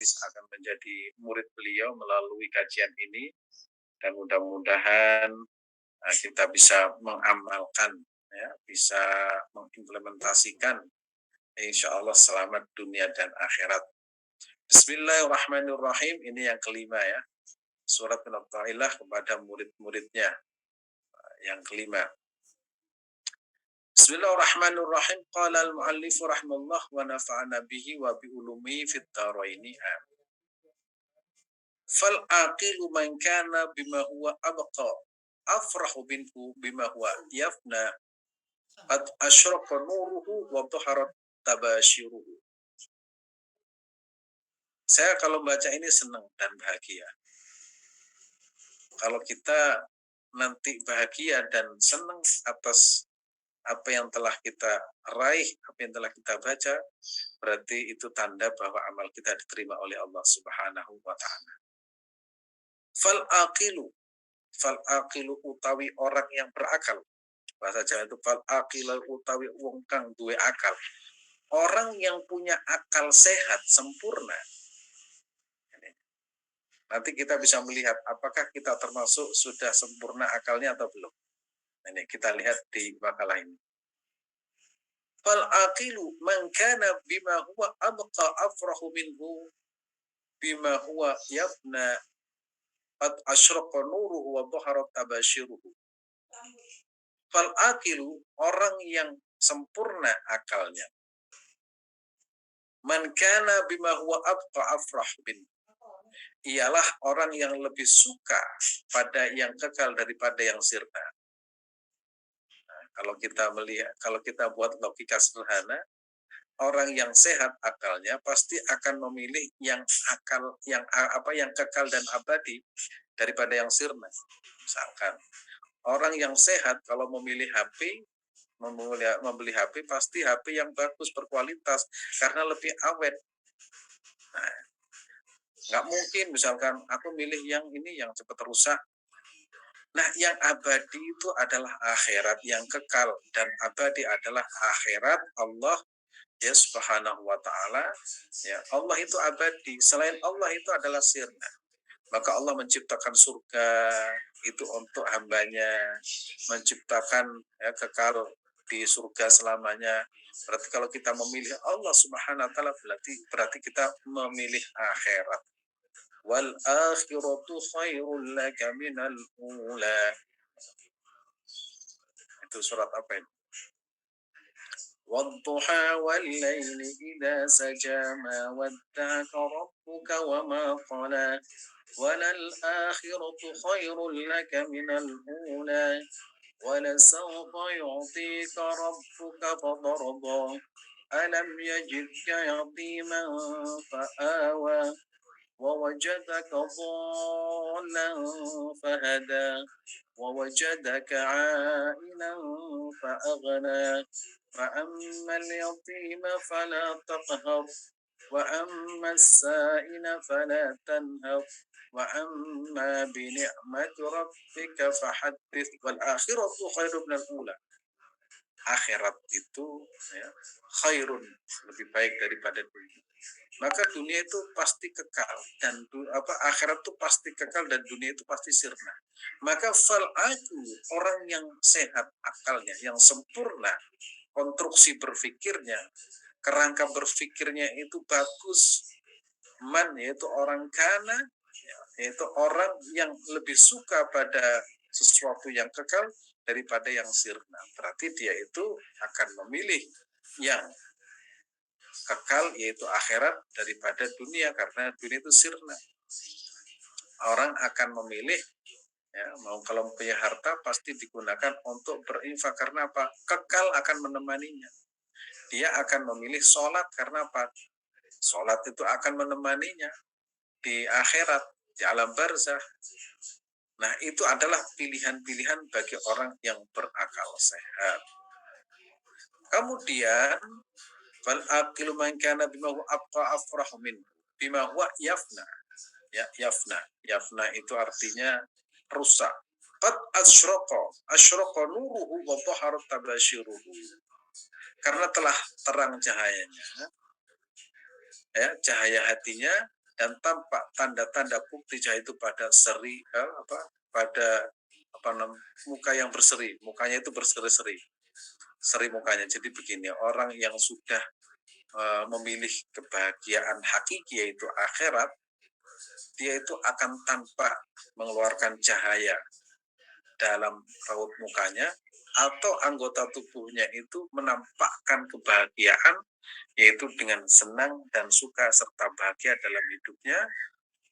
akan menjadi murid beliau melalui kajian ini, dan mudah-mudahan kita bisa mengamalkan, ya, bisa mengimplementasikan, insya Allah selamat dunia dan akhirat. Bismillahirrahmanirrahim. Ini yang kelima, ya, surat An-Na'ilah kepada murid-muridnya yang kelima. Bismillahirrahmanirrahim. Qala al-muallif rahimahullah wa nafa'ana bihi wa bi ulumihi fid dharaini. Fal aqilu man kana bima huwa abqa afrahu minhu bima huwa yafna qad asyraqa nuruhu wa dhaharat tabashiruhu. Saya kalau baca ini senang dan bahagia. Kalau kita nanti bahagia dan senang atas apa yang telah kita raih, apa yang telah kita baca, berarti itu tanda bahwa amal kita diterima oleh Allah Subhanahu wa ta'ala. Fal aqilu utawi orang yang berakal. Bahasa Jawa itu fal aqilu utawi wong kang duwe akal. Orang yang punya akal sehat sempurna. Nanti kita bisa melihat apakah kita termasuk sudah sempurna akalnya atau belum. Ini kita lihat di makalah ini. Fal aqilu man kana bima huwa abqa afrahu minhu bima huwa yafna qad asyraqa nuruhu wa dhaharat tabashiruhu. Fal aqilu, orang yang sempurna akalnya. Man kana bima huwa abqa afrahu minhu, ialah orang yang lebih suka pada yang kekal daripada yang sirna. Kalau kita melihat, kalau kita buat logika sederhana, orang yang sehat akalnya pasti akan memilih yang kekal dan abadi daripada yang sirna. Misalkan orang yang sehat kalau memilih HP, membeli HP pasti HP yang bagus berkualitas karena lebih awet. Nah, nggak mungkin misalkan aku milih yang ini yang cepat rusak. Nah, yang abadi itu adalah akhirat, yang kekal dan abadi adalah akhirat Allah, ya, Subhanahu wa ta'ala. Ya, Allah itu abadi, selain Allah itu adalah sirna. Maka Allah menciptakan surga itu untuk hambanya, menciptakan, ya, kekal di surga selamanya. Berarti kalau kita memilih Allah Subhanahu wa ta'ala berarti kita memilih akhirat. Wal akhiratu khairul laka minal ula. Itu surat apa ini? Wadduha wal laili idza saja ma wadda'aka rabbuka wa ma qala walal akhiratu khairul laka minal ula walasawfa yu'tika rabbuka fatarda alam yajidka yatiman fa'awa ووجدك ضالا فهدى ووجدك عائلا فأغنى فأما اليتيم فلا تقهر وأما السائل فلا تنهر وأما بنعمة ربك فحدث والآخرة خير من الأولى. Akhirat itu, ya, khairun, lebih baik daripada dunia. Maka dunia itu pasti kekal dan akhirat itu pasti kekal dan dunia itu pasti sirna. Maka fal'atu, orang yang sehat akalnya, yang sempurna konstruksi berpikirnya, kerangka berpikirnya itu bagus. Man, yaitu orang kana, yaitu orang yang lebih suka pada sesuatu yang kekal daripada yang sirna. Berarti dia itu akan memilih yang kekal, yaitu akhirat, daripada dunia, karena dunia itu sirna. Orang akan memilih, ya, mau kalau punya harta pasti digunakan untuk berinfak, karena apa? Kekal akan menemaninya. Dia akan memilih sholat karena apa? Sholat itu akan menemaninya di akhirat, di alam barzah. Nah, itu adalah pilihan-pilihan bagi orang yang berakal sehat. Kemudian fal aqilu man kana bima huwa abqa afrahu min bima huwa yafna. Ya, yafna itu artinya rusak. Qad asyraqa nuruhu wa dhaharat tabashiruhu. Karena telah terang cahayanya, ya, cahaya hatinya dan tampak tanda-tanda bukti cahaya itu pada pada muka yang berseri, mukanya itu berseri-seri, seri mukanya. Jadi begini, orang yang sudah memilih kebahagiaan hakiki yaitu akhirat, dia itu akan tanpa mengeluarkan cahaya dalam raut mukanya atau anggota tubuhnya itu menampakkan kebahagiaan, yaitu dengan senang dan suka serta bahagia dalam hidupnya,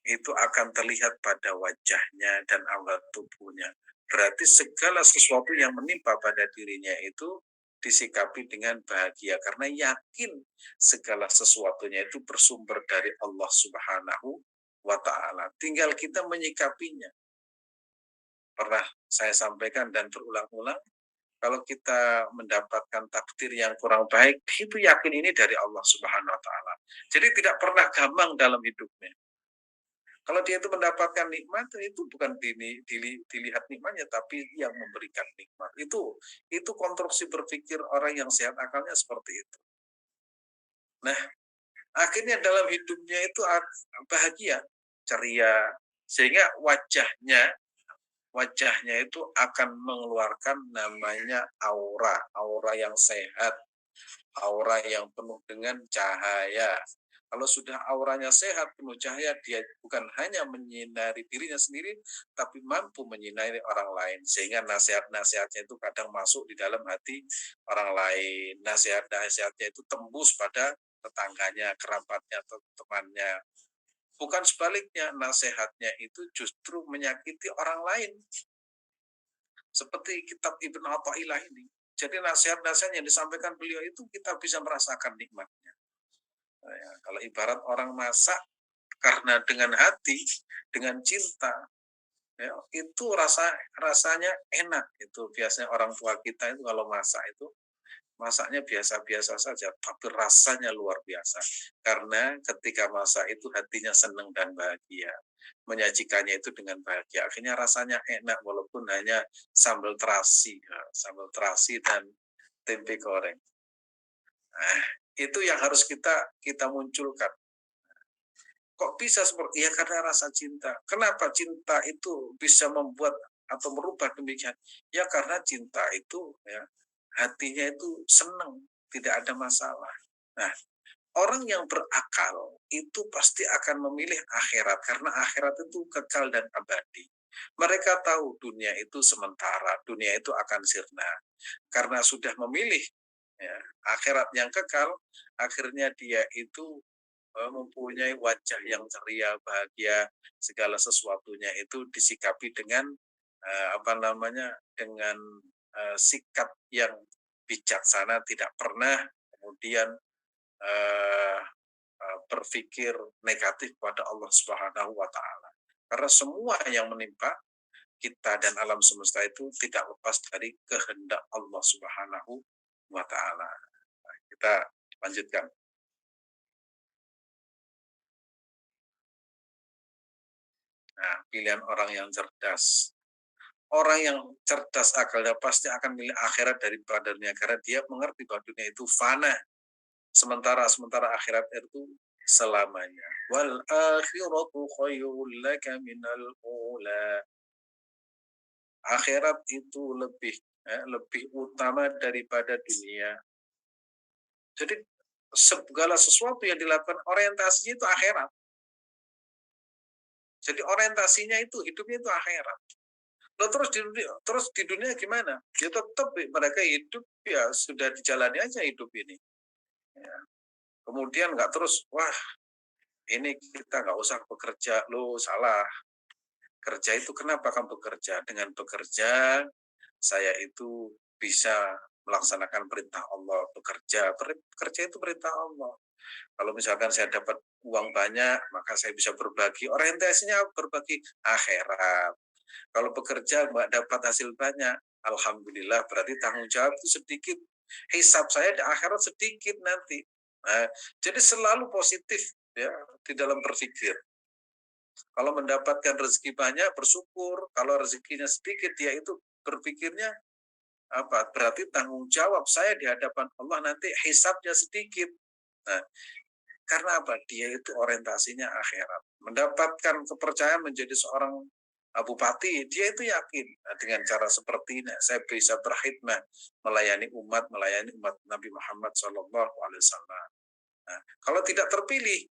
itu akan terlihat pada wajahnya dan anggota tubuhnya. Berarti segala sesuatu yang menimpa pada dirinya itu disikapi dengan bahagia karena yakin segala sesuatunya itu bersumber dari Allah Subhanahu wa Ta'ala. Tinggal kita menyikapinya. Pernah saya sampaikan dan berulang-ulang, kalau kita mendapatkan takdir yang kurang baik, itu yakin ini dari Allah Subhanahu wa Ta'ala. Jadi tidak pernah gampang dalam hidupnya. Kalau dia itu mendapatkan nikmat, itu bukan dilihat nikmatnya, tapi yang memberikan nikmat. Itu konstruksi berpikir orang yang sehat akalnya seperti itu. Nah, akhirnya dalam hidupnya itu bahagia, ceria, sehingga wajahnya itu akan mengeluarkan namanya aura yang sehat, aura yang penuh dengan cahaya. Kalau sudah auranya sehat, penuh cahaya, dia bukan hanya menyinari dirinya sendiri, tapi mampu menyinari orang lain. Sehingga nasihat-nasihatnya itu kadang masuk di dalam hati orang lain. Nasihat-nasihatnya itu tembus pada tetangganya, kerabatnya, atau temannya. Bukan sebaliknya, nasihatnya itu justru menyakiti orang lain. Seperti kitab Ibn Athaillah ini. Jadi nasihat-nasihat yang disampaikan beliau itu kita bisa merasakan nikmatnya. Ya, kalau ibarat orang masak karena dengan hati, dengan cinta, ya, itu rasanya enak. Itu biasanya orang tua kita itu kalau masak itu masaknya biasa-biasa saja, tapi rasanya luar biasa. Karena ketika masak itu hatinya senang dan bahagia. Menyajikannya itu dengan bahagia. Akhirnya rasanya enak walaupun hanya sambal terasi dan tempe goreng. Nah, itu yang harus kita munculkan. Kok bisa seperti ya karena rasa cinta. Kenapa cinta itu bisa membuat atau merubah demikian? Ya karena cinta itu ya hatinya itu senang, tidak ada masalah. Nah, orang yang berakal itu pasti akan memilih akhirat karena akhirat itu kekal dan abadi. Mereka tahu dunia itu sementara, dunia itu akan sirna. Karena sudah memilih ya, akhirat yang kekal, akhirnya dia itu mempunyai wajah yang ceria, bahagia, segala sesuatunya itu disikapi dengan dengan sikap yang bijaksana, tidak pernah kemudian uh, berpikir negatif pada Allah Subhanahu wa Ta'ala. Karena semua yang menimpa kita dan alam semesta itu tidak lepas dari kehendak Allah Subhanahu wa Ta'ala. Nah, kita lanjutkan. Nah, pilihan orang yang cerdas. Orang yang cerdas akalnya pasti akan milih akhirat daripada dunia karena dia mengerti bahwa dunia itu fana. Sementara akhirat itu selamanya. Wal akhiratu khairul laka minal ula. Akhirat itu lebih utama daripada dunia. Jadi segala sesuatu yang dilakukan orientasinya itu akhirat. Jadi orientasinya itu hidupnya itu akhirat. Loh, terus di dunia gimana? Ya tetap mereka hidup ya sudah dijalani aja hidup ini. Ya. Kemudian nggak terus, wah ini kita nggak usah bekerja, lo salah. Kerja itu kenapa kamu bekerja? Dengan bekerja saya itu bisa melaksanakan perintah Allah. Bekerja itu perintah Allah. Kalau misalkan saya dapat uang banyak, maka saya bisa berbagi. Orientasinya berbagi akhirat. Kalau bekerja nggak dapat hasil banyak, alhamdulillah berarti tanggung jawab itu sedikit. Hisab saya di akhirat sedikit nanti. Nah, jadi selalu positif ya di dalam berpikir. Kalau mendapatkan rezeki banyak bersyukur, kalau rezekinya sedikit dia itu berpikirnya apa? Berarti tanggung jawab saya di hadapan Allah nanti hisabnya sedikit. Nah, Karena apa? Dia itu orientasinya akhirat. Mendapatkan kepercayaan menjadi seorang bupati, dia itu yakin dengan cara seperti ini saya bisa berkhidmah melayani umat Nabi Muhammad SAW. Nah, kalau tidak terpilih,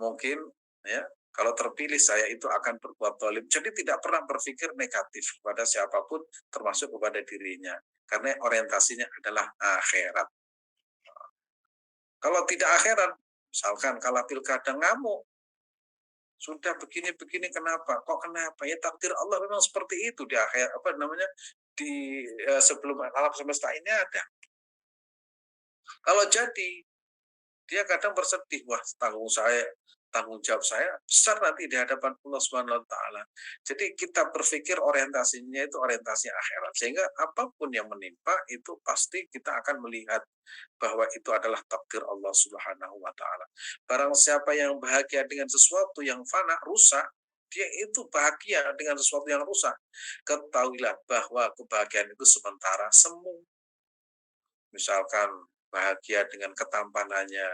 mungkin ya kalau terpilih saya itu akan berbuat zalim. Jadi tidak pernah berpikir negatif kepada siapapun, termasuk kepada dirinya, karena orientasinya adalah akhirat. Kalau tidak akhirat, misalkan kalau pilkada ngamuk, sudah begini-begini kenapa? Kok kenapa? Ya takdir Allah memang seperti itu di akhir di sebelum alam semesta ini ada. Kalau jadi dia kadang bersedih, wah tanggung jawab saya besar nanti di hadapan Allah Subhanahu wa taala. Jadi kita berpikir orientasinya itu orientasi akhirat, sehingga apapun yang menimpa itu pasti kita akan melihat bahwa itu adalah takdir Allah Subhanahu wa taala. Barang siapa yang bahagia dengan sesuatu yang fana, rusak, dia itu bahagia dengan sesuatu yang rusak. Ketahuilah bahwa kebahagiaan itu sementara, semu. Misalkan bahagia dengan ketampanannya,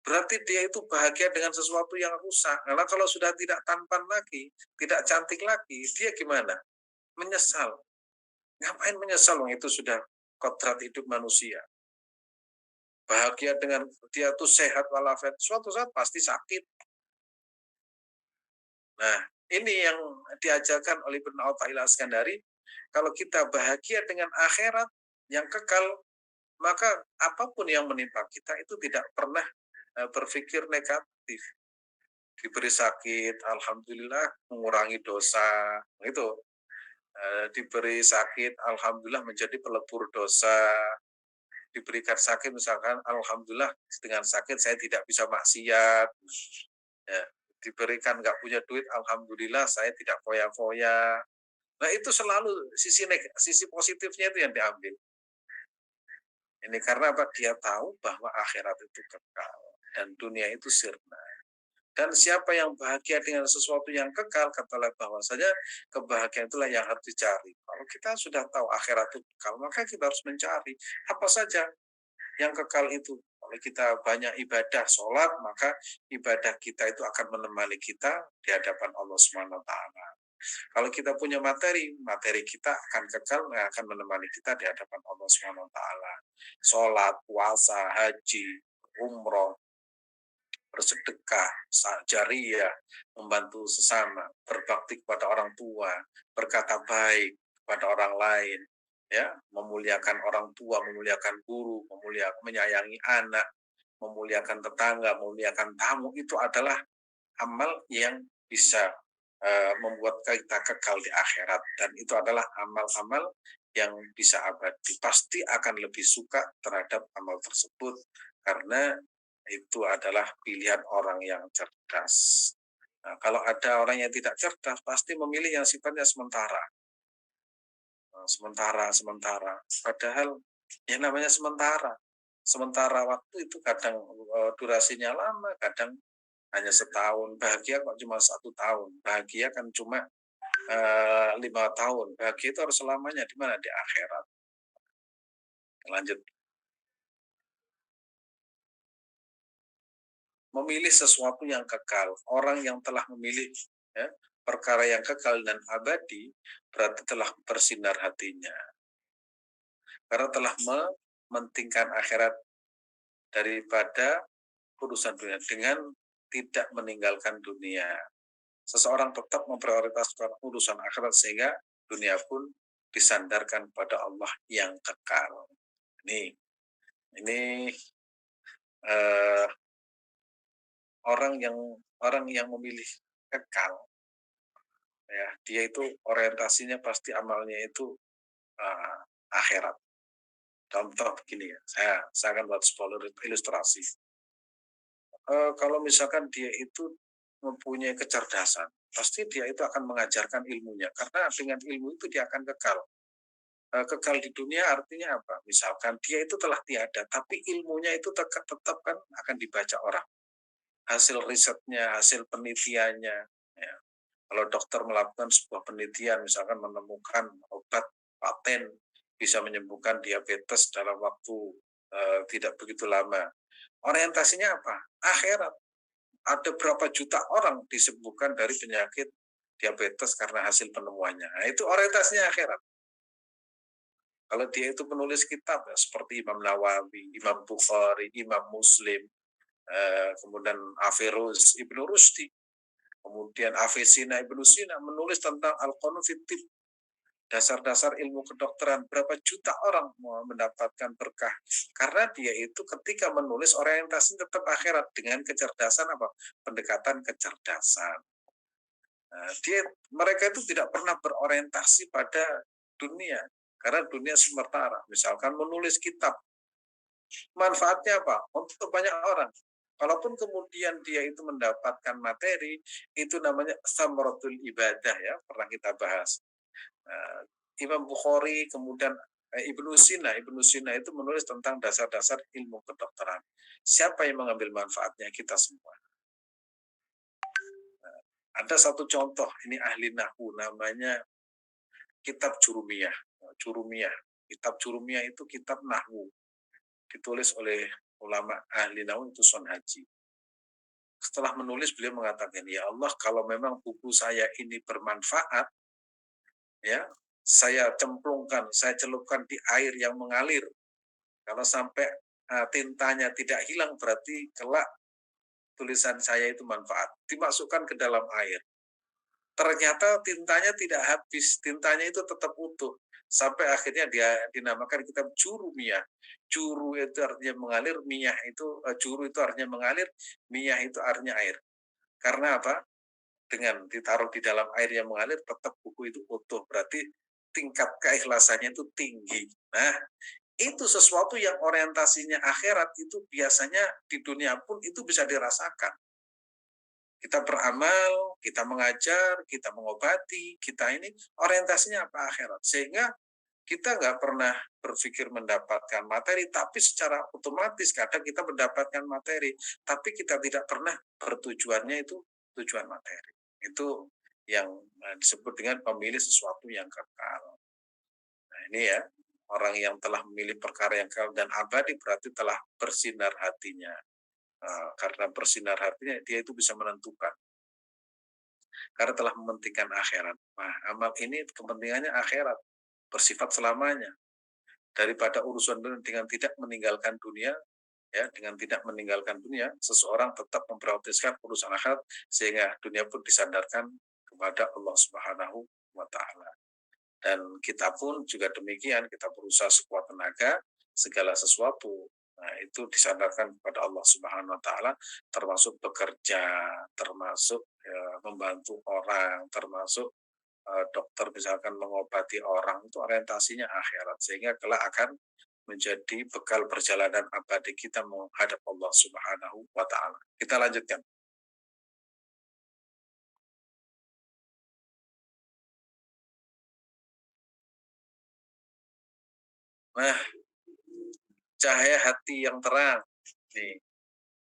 berarti dia itu bahagia dengan sesuatu yang rusak. Karena kalau sudah tidak tampan lagi, tidak cantik lagi, dia gimana? Menyesal. Ngapain menyesal? Itu sudah kodrat hidup manusia. Bahagia dengan dia tuh sehat walafiat, suatu saat pasti sakit. Nah, ini yang diajarkan oleh Ibnu Athaillah Iskandari. Kalau kita bahagia dengan akhirat yang kekal, maka apapun yang menimpa kita itu tidak pernah berpikir negatif. Diberi sakit, alhamdulillah mengurangi dosa. Itu diberi sakit, alhamdulillah menjadi pelebur dosa. Diberikan sakit misalkan, alhamdulillah dengan sakit saya tidak bisa maksiat. Ya, diberikan nggak punya duit, alhamdulillah saya tidak foya-foya. Nah itu selalu sisi positifnya itu yang diambil. Ini karena apa? Dia tahu bahwa akhirat itu kekal dan dunia itu sirna. Dan siapa yang bahagia dengan sesuatu yang kekal, katalah bahwasanya kebahagiaan itulah yang harus dicari. Kalau kita sudah tahu akhirat itu kekal, maka kita harus mencari apa saja yang kekal itu. Kalau kita banyak ibadah, sholat, maka ibadah kita itu akan menemani kita di hadapan Allah Subhanahu wa taala. Kalau kita punya materi, materi kita akan kekal, akan menemani kita di hadapan Allah Subhanahu wa taala. Sholat, puasa, haji, umroh, bersedekah, jariah, membantu sesama, berbakti kepada orang tua, berkata baik kepada orang lain, ya, memuliakan orang tua, memuliakan guru, menyayangi anak, memuliakan tetangga, memuliakan tamu, itu adalah amal yang bisa membuat kita kekal di akhirat, dan itu adalah amal-amal yang bisa abadi. Pasti akan lebih suka terhadap amal tersebut karena itu adalah pilihan orang yang cerdas. Nah, kalau ada orang yang tidak cerdas, pasti memilih yang sifatnya sementara. Sementara. Padahal yang namanya sementara. Sementara waktu itu kadang durasinya lama, kadang hanya setahun. Bahagia kok cuma 1 tahun. Bahagia kan cuma 5 tahun. Bahagia itu harus selamanya di mana? Di akhirat. Lanjut. Memilih sesuatu yang kekal. Orang yang telah memilih ya, perkara yang kekal dan abadi berarti telah bersinar hatinya. Karena telah mementingkan akhirat daripada urusan dunia dengan tidak meninggalkan dunia. Seseorang tetap memprioritaskan urusan akhirat sehingga dunia pun disandarkan pada Allah yang kekal. Ini orang yang memilih kekal, ya dia itu orientasinya pasti amalnya itu akhirat. Contoh begini ya, saya akan buat spoiler ilustrasi. Kalau misalkan dia itu mempunyai kecerdasan, pasti dia itu akan mengajarkan ilmunya, karena dengan ilmu itu dia akan kekal. Kekal di dunia artinya apa? Misalkan dia itu telah tiada, tapi ilmunya itu tetap kan akan dibaca orang. Hasil risetnya, hasil penelitiannya. Ya. Kalau dokter melakukan sebuah penelitian, misalkan menemukan obat paten bisa menyembuhkan diabetes dalam waktu tidak begitu lama. Orientasinya apa? Akhirat. Ada berapa juta orang disembuhkan dari penyakit diabetes karena hasil penemuannya. Nah, itu orientasinya akhirat. Kalau dia itu penulis kitab ya, seperti Imam Nawawi, Imam Bukhari, Imam Muslim, kemudian Averroes, Ibnu Rushdi, kemudian Avicenna, Ibnu Sina menulis tentang Al-Qanun Fitib, dasar-dasar ilmu kedokteran. Berapa juta orang mau mendapatkan berkah karena dia itu ketika menulis orientasi tetap akhirat dengan kecerdasan apa? Pendekatan kecerdasan. Nah, mereka itu tidak pernah berorientasi pada dunia karena dunia sementara. Misalkan menulis kitab, manfaatnya apa? Untuk banyak orang. Kalaupun kemudian dia itu mendapatkan materi, itu namanya samaratul ibadah ya, pernah kita bahas. Imam Bukhari, kemudian Ibnu Sina itu menulis tentang dasar-dasar ilmu kedokteran. Siapa yang mengambil manfaatnya? Kita semua. Ada satu contoh, ini ahli nahwu, namanya kitab Jurumiyah. Jurumiyah. Kitab Jurumiyah itu kitab nahwu. Ditulis oleh ulama ahli nahwu itu Son Haji. Setelah menulis beliau mengatakan, ya Allah, kalau memang buku saya ini bermanfaat, ya, saya cemplungkan, saya celupkan di air yang mengalir. Kalau sampai tintanya tidak hilang, berarti kelak tulisan saya itu manfaat. Dimasukkan ke dalam air. Ternyata tintanya tidak habis, tintanya itu tetap utuh. Sampai akhirnya dia dinamakan kitab Jurumiyah. Juru itu artinya mengalir, miyah itu, juru itu artinya mengalir, miyah itu artinya air. Karena apa? Dengan ditaruh di dalam air yang mengalir, tetap buku itu utuh. Berarti tingkat keikhlasannya itu tinggi. Nah, itu sesuatu yang orientasinya akhirat itu biasanya di dunia pun itu bisa dirasakan. Kita beramal, kita mengajar, kita mengobati, kita ini orientasinya apa? Akhirat. Sehingga kita nggak pernah berpikir mendapatkan materi, tapi secara otomatis kadang kita mendapatkan materi, tapi kita tidak pernah bertujuannya itu tujuan materi. Itu yang disebut dengan pemilih sesuatu yang kekal. Nah ini ya, orang yang telah memilih perkara yang kekal dan abadi berarti telah bersinar hatinya. Karena bersinar hatinya, dia itu bisa menentukan. Karena telah mementingkan akhirat. Nah, amal ini kepentingannya akhirat, bersifat selamanya. Daripada urusan dunia dengan tidak meninggalkan dunia, ya, dengan tidak meninggalkan dunia, seseorang tetap memprioritaskan urusan akhirat sehingga dunia pun disandarkan kepada Allah Subhanahu wa taala. Dan kita pun juga demikian, kita berusaha sekuat tenaga segala sesuatu. Nah, itu disandarkan kepada Allah Subhanahu wa taala, termasuk bekerja, termasuk membantu orang, termasuk dokter misalkan mengobati orang, itu orientasinya akhirat sehingga kelak akan menjadi bekal perjalanan abadi kita menghadap Allah Subhanahu wa taala. Kita lanjutkan. Nah, cahaya hati yang terang. Nih,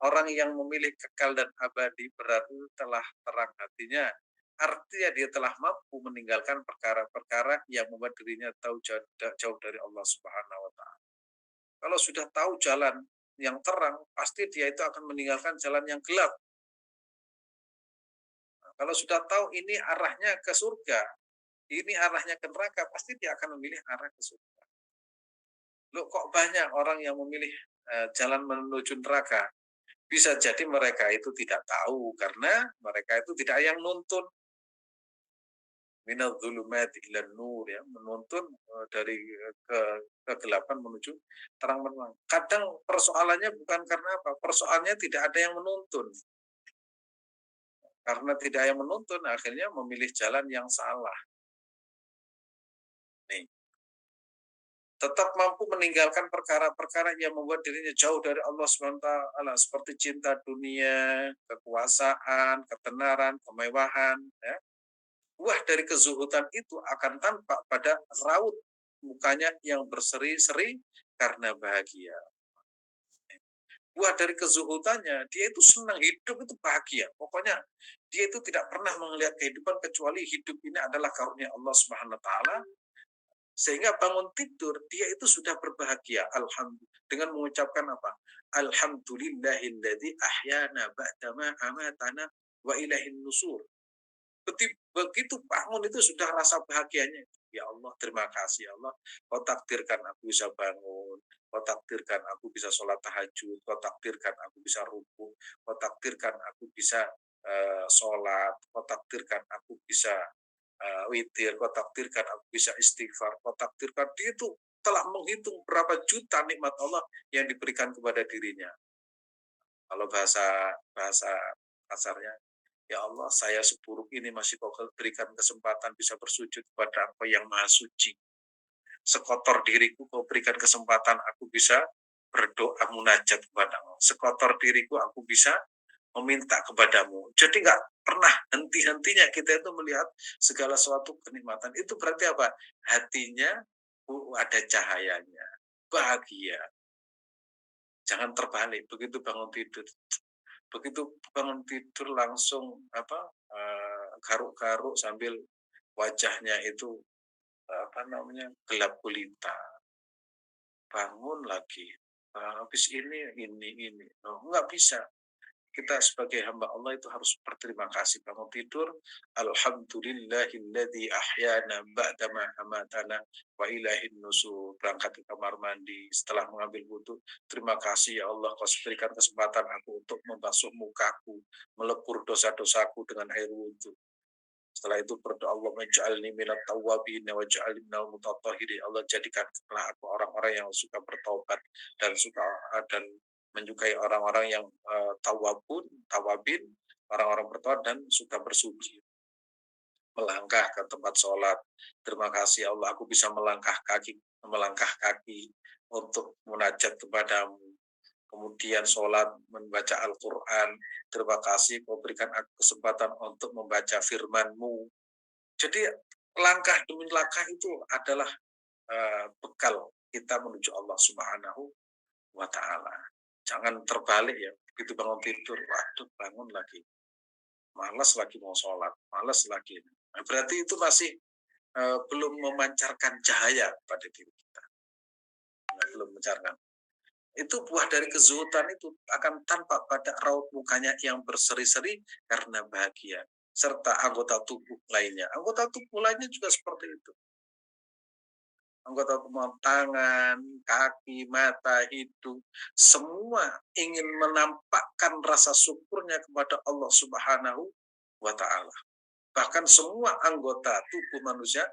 orang yang memilih kekal dan abadi berarti telah terang hatinya. Artinya dia telah mampu meninggalkan perkara-perkara yang membuat dirinya jauh dari Allah Subhanahu wa taala. Kalau sudah tahu jalan yang terang, pasti dia itu akan meninggalkan jalan yang gelap. Nah, kalau sudah tahu ini arahnya ke surga, ini arahnya ke neraka, pasti dia akan memilih arah ke surga. Loh, kok banyak orang yang memilih jalan menuju neraka? Bisa jadi mereka itu tidak tahu karena mereka itu tidak yang nuntun minal dzulumat ila nur, ya, menuntun dari kegelapan menuju terang benderang. Kadang persoalannya bukan karena apa? Persoalannya tidak ada yang menuntun. Karena tidak ada yang menuntun, akhirnya memilih jalan yang salah. Nih, tetap mampu meninggalkan perkara-perkara yang membuat dirinya jauh dari Allah SWT, seperti cinta dunia, kekuasaan, ketenaran, kemewahan. Ya. Buah dari kezuhudan itu akan tampak pada raut mukanya yang berseri-seri karena bahagia. Buah dari kezuhudannya, dia itu senang hidup itu bahagia. Pokoknya dia itu tidak pernah melihat kehidupan kecuali hidup ini adalah karunia Allah Subhanahu wa taala. Sehingga bangun tidur dia itu sudah berbahagia, alhamdulillah, dengan mengucapkan apa? Alhamdulillahilladzi ahyana ba'dama amatana wa ilaihin nusur. Begitu bangun itu sudah rasa bahagianya. Ya Allah, terima kasih ya Allah. Kau takdirkan aku bisa bangun. Kau takdirkan aku bisa sholat tahajud. Kau takdirkan aku bisa ruku. Kau takdirkan aku bisa sholat. Kau takdirkan aku bisa witir. Kau takdirkan aku bisa istighfar. Kau takdirkan dia itu telah menghitung berapa juta nikmat Allah yang diberikan kepada dirinya. Kalau bahasa bahasa kasarnya, ya Allah, saya seburuk ini masih kau berikan kesempatan bisa bersujud kepada Engkau yang maha suci. Sekotor diriku kau berikan kesempatan aku bisa berdoa munajat kepadamu. Sekotor diriku aku bisa meminta kepadamu. Jadi nggak pernah henti-hentinya kita itu melihat segala sesuatu kenikmatan. Itu berarti apa? Hatinya ada cahayanya. Bahagia. Jangan terbalik. Begitu bangun tidur langsung garuk-garuk sambil wajahnya itu gelap gulita. Bangun lagi. Habis ini. Oh, nggak bisa. Kita sebagai hamba Allah itu harus berterima kasih. Bangun tidur, alhamdulillahilladzi ahyana ba'dama amatana wa ilaihin nusur. Berangkat ke kamar mandi setelah mengambil wudhu, terima kasih ya Allah kau berikan kesempatan aku untuk membasuh mukaku, melebur dosa-dosaku dengan air wudhu. Setelah itu berdoa, Allah menja'alni minat tawwabin wa ja'alni minal mutatahhirin. Allah jadikanlah aku orang-orang yang suka bertaubat dan menyukai orang-orang yang tawabin, orang-orang bertobat dan suka bersuci. Melangkah ke tempat sholat. Terima kasih Allah, aku bisa melangkah kaki untuk munajat kepadamu. Kemudian sholat, membaca Al-Quran. Terima kasih kau berikan aku kesempatan untuk membaca firman-Mu. Jadi langkah demi langkah itu adalah bekal kita menuju Allah Subhanahu wa Ta'ala. Jangan terbalik ya, begitu bangun tidur, waduh bangun lagi, malas lagi mau sholat, malas lagi. Nah, berarti itu masih belum memancarkan cahaya pada diri kita. Nah, belum memancarkan. Itu buah dari kezuhudan itu akan tampak pada raut mukanya yang berseri-seri karena bahagia. Serta anggota tubuh lainnya. Anggota tubuh lainnya juga seperti itu. Anggota tubuh tangan, kaki, mata, hidung, semua ingin menampakkan rasa syukurnya kepada Allah Subhanahu wa Ta'ala. Bahkan semua anggota tubuh manusia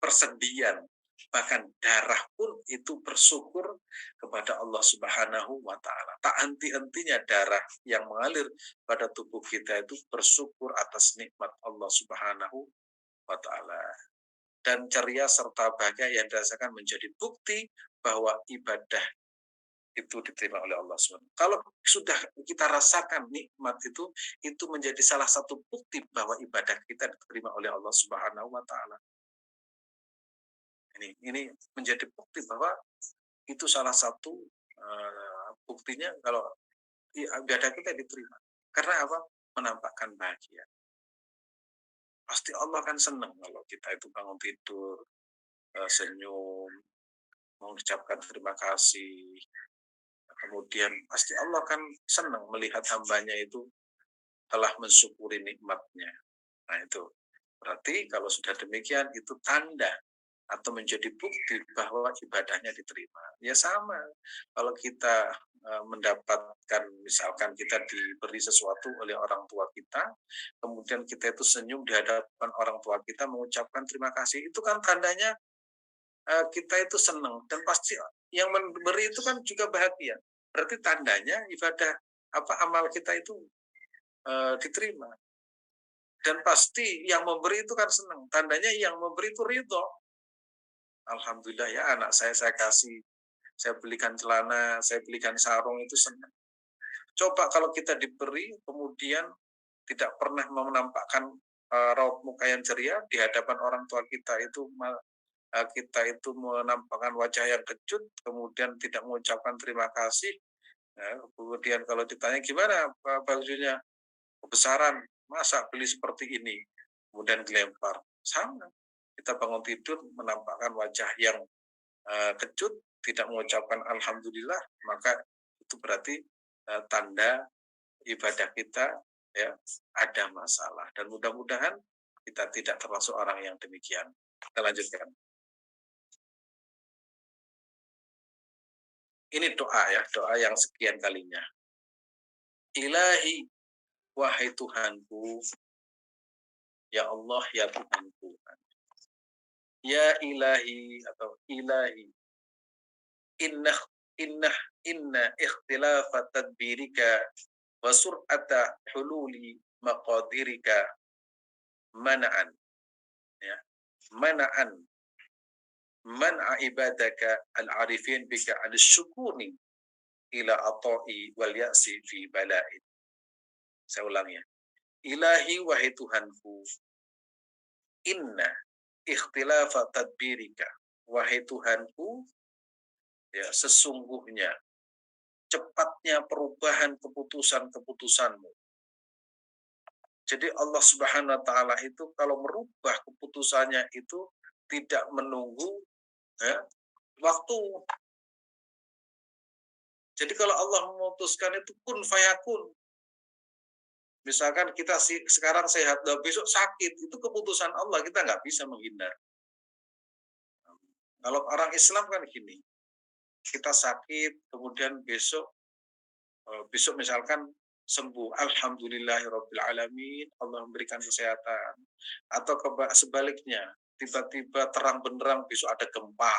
persendian, bahkan darah pun itu bersyukur kepada Allah Subhanahu wa Ta'ala. Tak henti-hentinya darah yang mengalir pada tubuh kita itu bersyukur atas nikmat Allah Subhanahu wa Ta'ala. Dan ceria serta bahagia yang dirasakan menjadi bukti bahwa ibadah itu diterima oleh Allah SWT. Kalau sudah kita rasakan nikmat itu menjadi salah satu bukti bahwa ibadah kita diterima oleh Allah Subhanahu wa Ta'ala. Ini menjadi bukti bahwa itu salah satu buktinya kalau ibadah kita diterima. Karena apa? Menampakkan bahagia. Pasti Allah kan senang kalau kita itu bangun tidur, senyum, mengucapkan terima kasih. Kemudian pasti Allah kan senang melihat hambanya itu telah mensyukuri nikmatnya. Nah itu berarti kalau sudah demikian itu tanda atau menjadi bukti bahwa ibadahnya diterima. Ya sama, kalau kita mendapatkan, misalkan kita diberi sesuatu oleh orang tua kita, kemudian kita itu senyum di hadapan orang tua kita mengucapkan terima kasih, itu kan tandanya kita itu senang, dan pasti yang memberi itu kan juga bahagia. Berarti tandanya ibadah amal kita itu diterima. Dan pasti yang memberi itu kan senang. Tandanya yang memberi itu ridho. Alhamdulillah ya, anak saya kasih, saya belikan celana, saya belikan sarung, itu senang. Coba kalau kita diberi kemudian tidak pernah menampakkan raut muka yang ceria di hadapan orang tua kita itu menampakkan wajah yang kecut, kemudian tidak mengucapkan terima kasih. Nah, kemudian kalau ditanya gimana bajunya, kebesaran, masa beli seperti ini, kemudian dilempar, sama. kita bangun tidur menampakkan wajah yang kecut, tidak mengucapkan alhamdulillah, maka itu berarti tanda ibadah kita ya ada masalah. Dan mudah-mudahan kita tidak termasuk orang yang demikian. Kita lanjutkan. Ini doa ya, doa yang sekian kalinya. Ilahi, wahai Tuhanku, ya Allah, ya Tuhanku. Ya ilahi atau ilahi, inna inna inna ikhtilafa tadbirika wa sur'ata hululi maqadirika mana'an ya mana'an man'a ibadaka al-arifin bika al-syukuni ila ata'i wal ya'si fi bala'in. Saya ulang ya. Ilahi, wahai Tuhanku, inna ikhtilafa tadbirika, wahai Tuhanku, ya sesungguhnya cepatnya perubahan keputusan-keputusanmu. Jadi Allah Subhanahu wa taala itu kalau merubah keputusannya itu tidak menunggu ya, waktu. Jadi kalau Allah memutuskan itu kun fayakun. Misalkan kita sekarang sehat, besok sakit, itu keputusan Allah, kita nggak bisa menghindar. Kalau orang Islam kan gini, kita sakit, kemudian besok misalkan sembuh, alhamdulillahirabbil alamin, Allah memberikan kesehatan. Atau sebaliknya, tiba-tiba terang benderang besok ada gempa,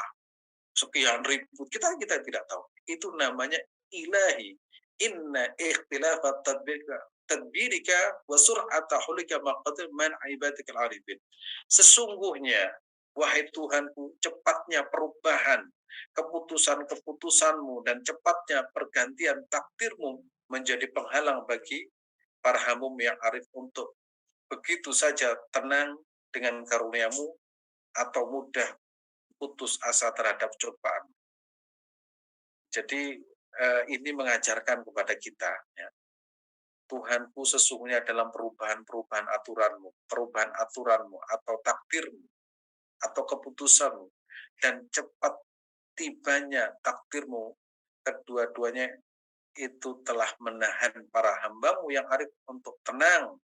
sekian ribu, kita tidak tahu. Itu namanya ilahi. Inna ikhtilafat tadbirika wa sur'ata hulika maqadir man ibadikal arifin. Sesungguhnya, wahai Tuhanku, cepatnya perubahan keputusan-keputusanmu dan cepatnya pergantian takdirmu menjadi penghalang bagi para hamum yang arif untuk begitu saja tenang dengan karuniamu atau mudah putus asa terhadap cobaan. Jadi ini mengajarkan kepada kita ya, Tuhanku sesungguhnya dalam perubahan aturanmu atau takdirmu atau keputusanmu, dan cepat tibanya takdirmu, kedua-duanya itu telah menahan para hambamu yang arif untuk tenang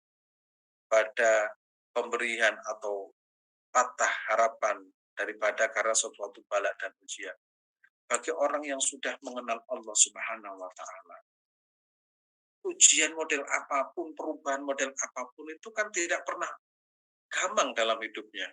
pada pemberian atau patah harapan daripada karena suatu bala dan ujian. Bagi orang yang sudah mengenal Allah Subhanahu wa taala, ujian model apapun, perubahan model apapun itu kan tidak pernah gampang dalam hidupnya.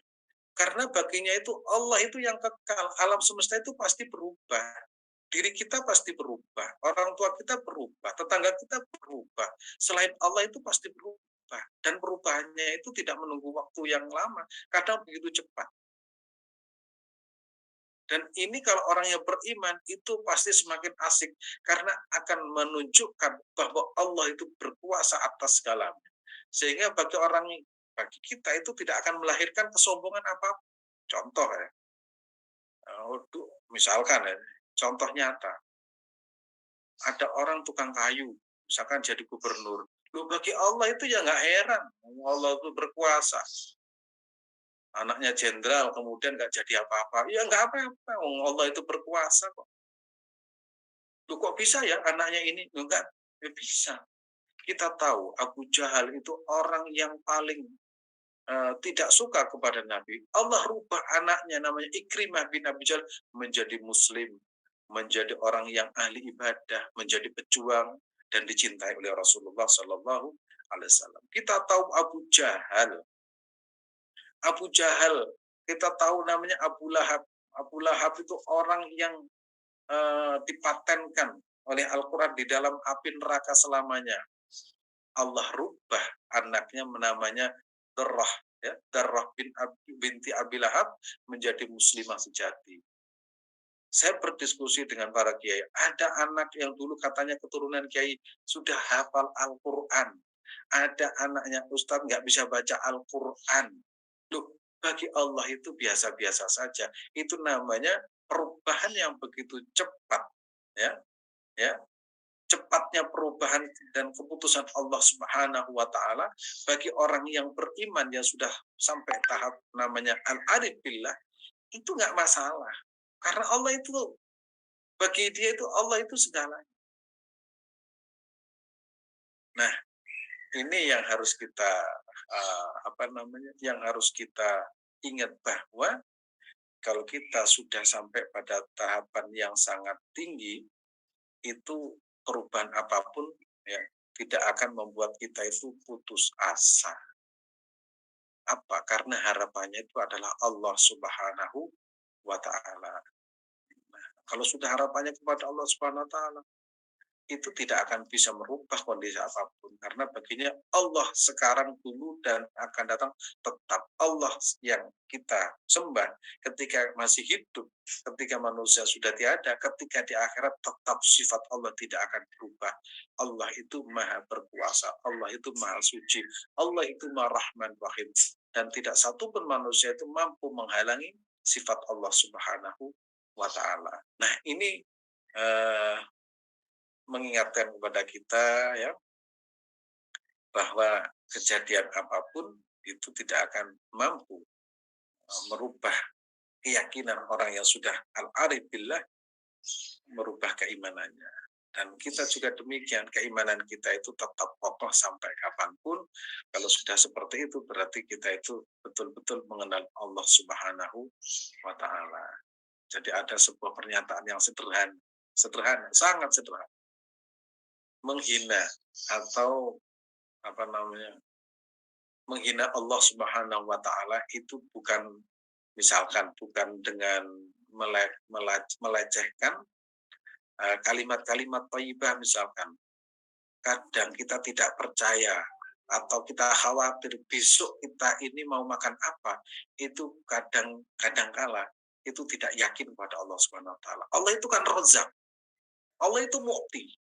Karena baginya itu Allah itu yang kekal, alam semesta itu pasti berubah. Diri kita pasti berubah, orang tua kita berubah, tetangga kita berubah. Selain Allah itu pasti berubah. Dan perubahannya itu tidak menunggu waktu yang lama, kadang begitu cepat. Dan ini kalau orang yang beriman itu pasti semakin asik karena akan menunjukkan bahwa Allah itu berkuasa atas segalanya. Sehingga bagi kita itu tidak akan melahirkan kesombongan apapun. Contoh ya, misalkan ya, contoh nyata, ada orang tukang kayu, misalkan jadi gubernur. Loh, bagi Allah itu ya nggak heran, Allah itu berkuasa. Anaknya jenderal kemudian nggak jadi apa-apa, ya nggak apa-apa, Allah itu berkuasa kok. Loh, kok bisa ya anaknya ini? Enggak, ya bisa. Kita tahu Abu Jahal itu orang yang paling tidak suka kepada Nabi. Allah rubah anaknya namanya Ikrimah bin Abi Jahal menjadi muslim, menjadi orang yang ahli ibadah, menjadi pejuang dan dicintai oleh Rasulullah Shallallahu Alaihi Wasallam. Kita tahu Abu Jahal, kita tahu namanya Abu Lahab. Abu Lahab itu orang yang dipatenkan oleh Al-Quran di dalam api neraka selamanya. Allah rubah anaknya namanya Darrah, ya, Darrah binti Abi Lahab menjadi muslimah sejati. Saya berdiskusi dengan para kiai. Ada anak yang dulu katanya keturunan kiai sudah hafal Al-Quran. Ada anaknya Ustadz nggak bisa baca Al-Quran. Loh, bagi Allah itu biasa-biasa saja. Itu namanya perubahan yang begitu cepat, ya, ya. cepatnya perubahan dan keputusan Allah Subhanahu wa taala bagi orang yang beriman yang sudah sampai tahap namanya al-arif billah itu nggak masalah. Karena Allah itu bagi dia itu Allah itu segalanya. Nah, ini yang harus kita yang harus kita ingat bahwa kalau kita sudah sampai pada tahapan yang sangat tinggi, itu perubahan apapun ya tidak akan membuat kita itu putus asa. Apa? Karena harapannya itu adalah Allah Subhanahu wa taala. Nah, kalau sudah harapannya kepada Allah Subhanahu wa taala, itu tidak akan bisa merubah kondisi apapun karena baginya Allah sekarang dulu dan akan datang tetap Allah yang kita sembah ketika masih hidup, ketika manusia sudah tiada, ketika di akhirat tetap sifat Allah tidak akan berubah. Allah itu maha berkuasa, Allah itu maha suci, Allah itu maha rahman rahim, dan tidak satu pun manusia itu mampu menghalangi sifat Allah Subhanahu wa taala. Nah, ini mengingatkan kepada kita ya bahwa kejadian apapun itu tidak akan mampu merubah keyakinan orang yang sudah al-arif billah, merubah keimanannya. Dan kita juga demikian, keimanan kita itu tetap kokoh sampai kapanpun. Kalau sudah seperti itu berarti kita itu betul-betul mengenal Allah Subhanahu wa taala. Jadi ada sebuah pernyataan yang sederhana, sangat sederhana. Menghina atau menghina Allah Subhanahu wa taala itu bukan dengan melecehkan kalimat-kalimat thayyibah misalkan. Kadang kita tidak percaya atau kita khawatir besok kita ini mau makan apa, itu kadang kala itu tidak yakin pada Allah Subhanahu wa taala. Allah itu kan Razzaq. Allah itu Mu'ti.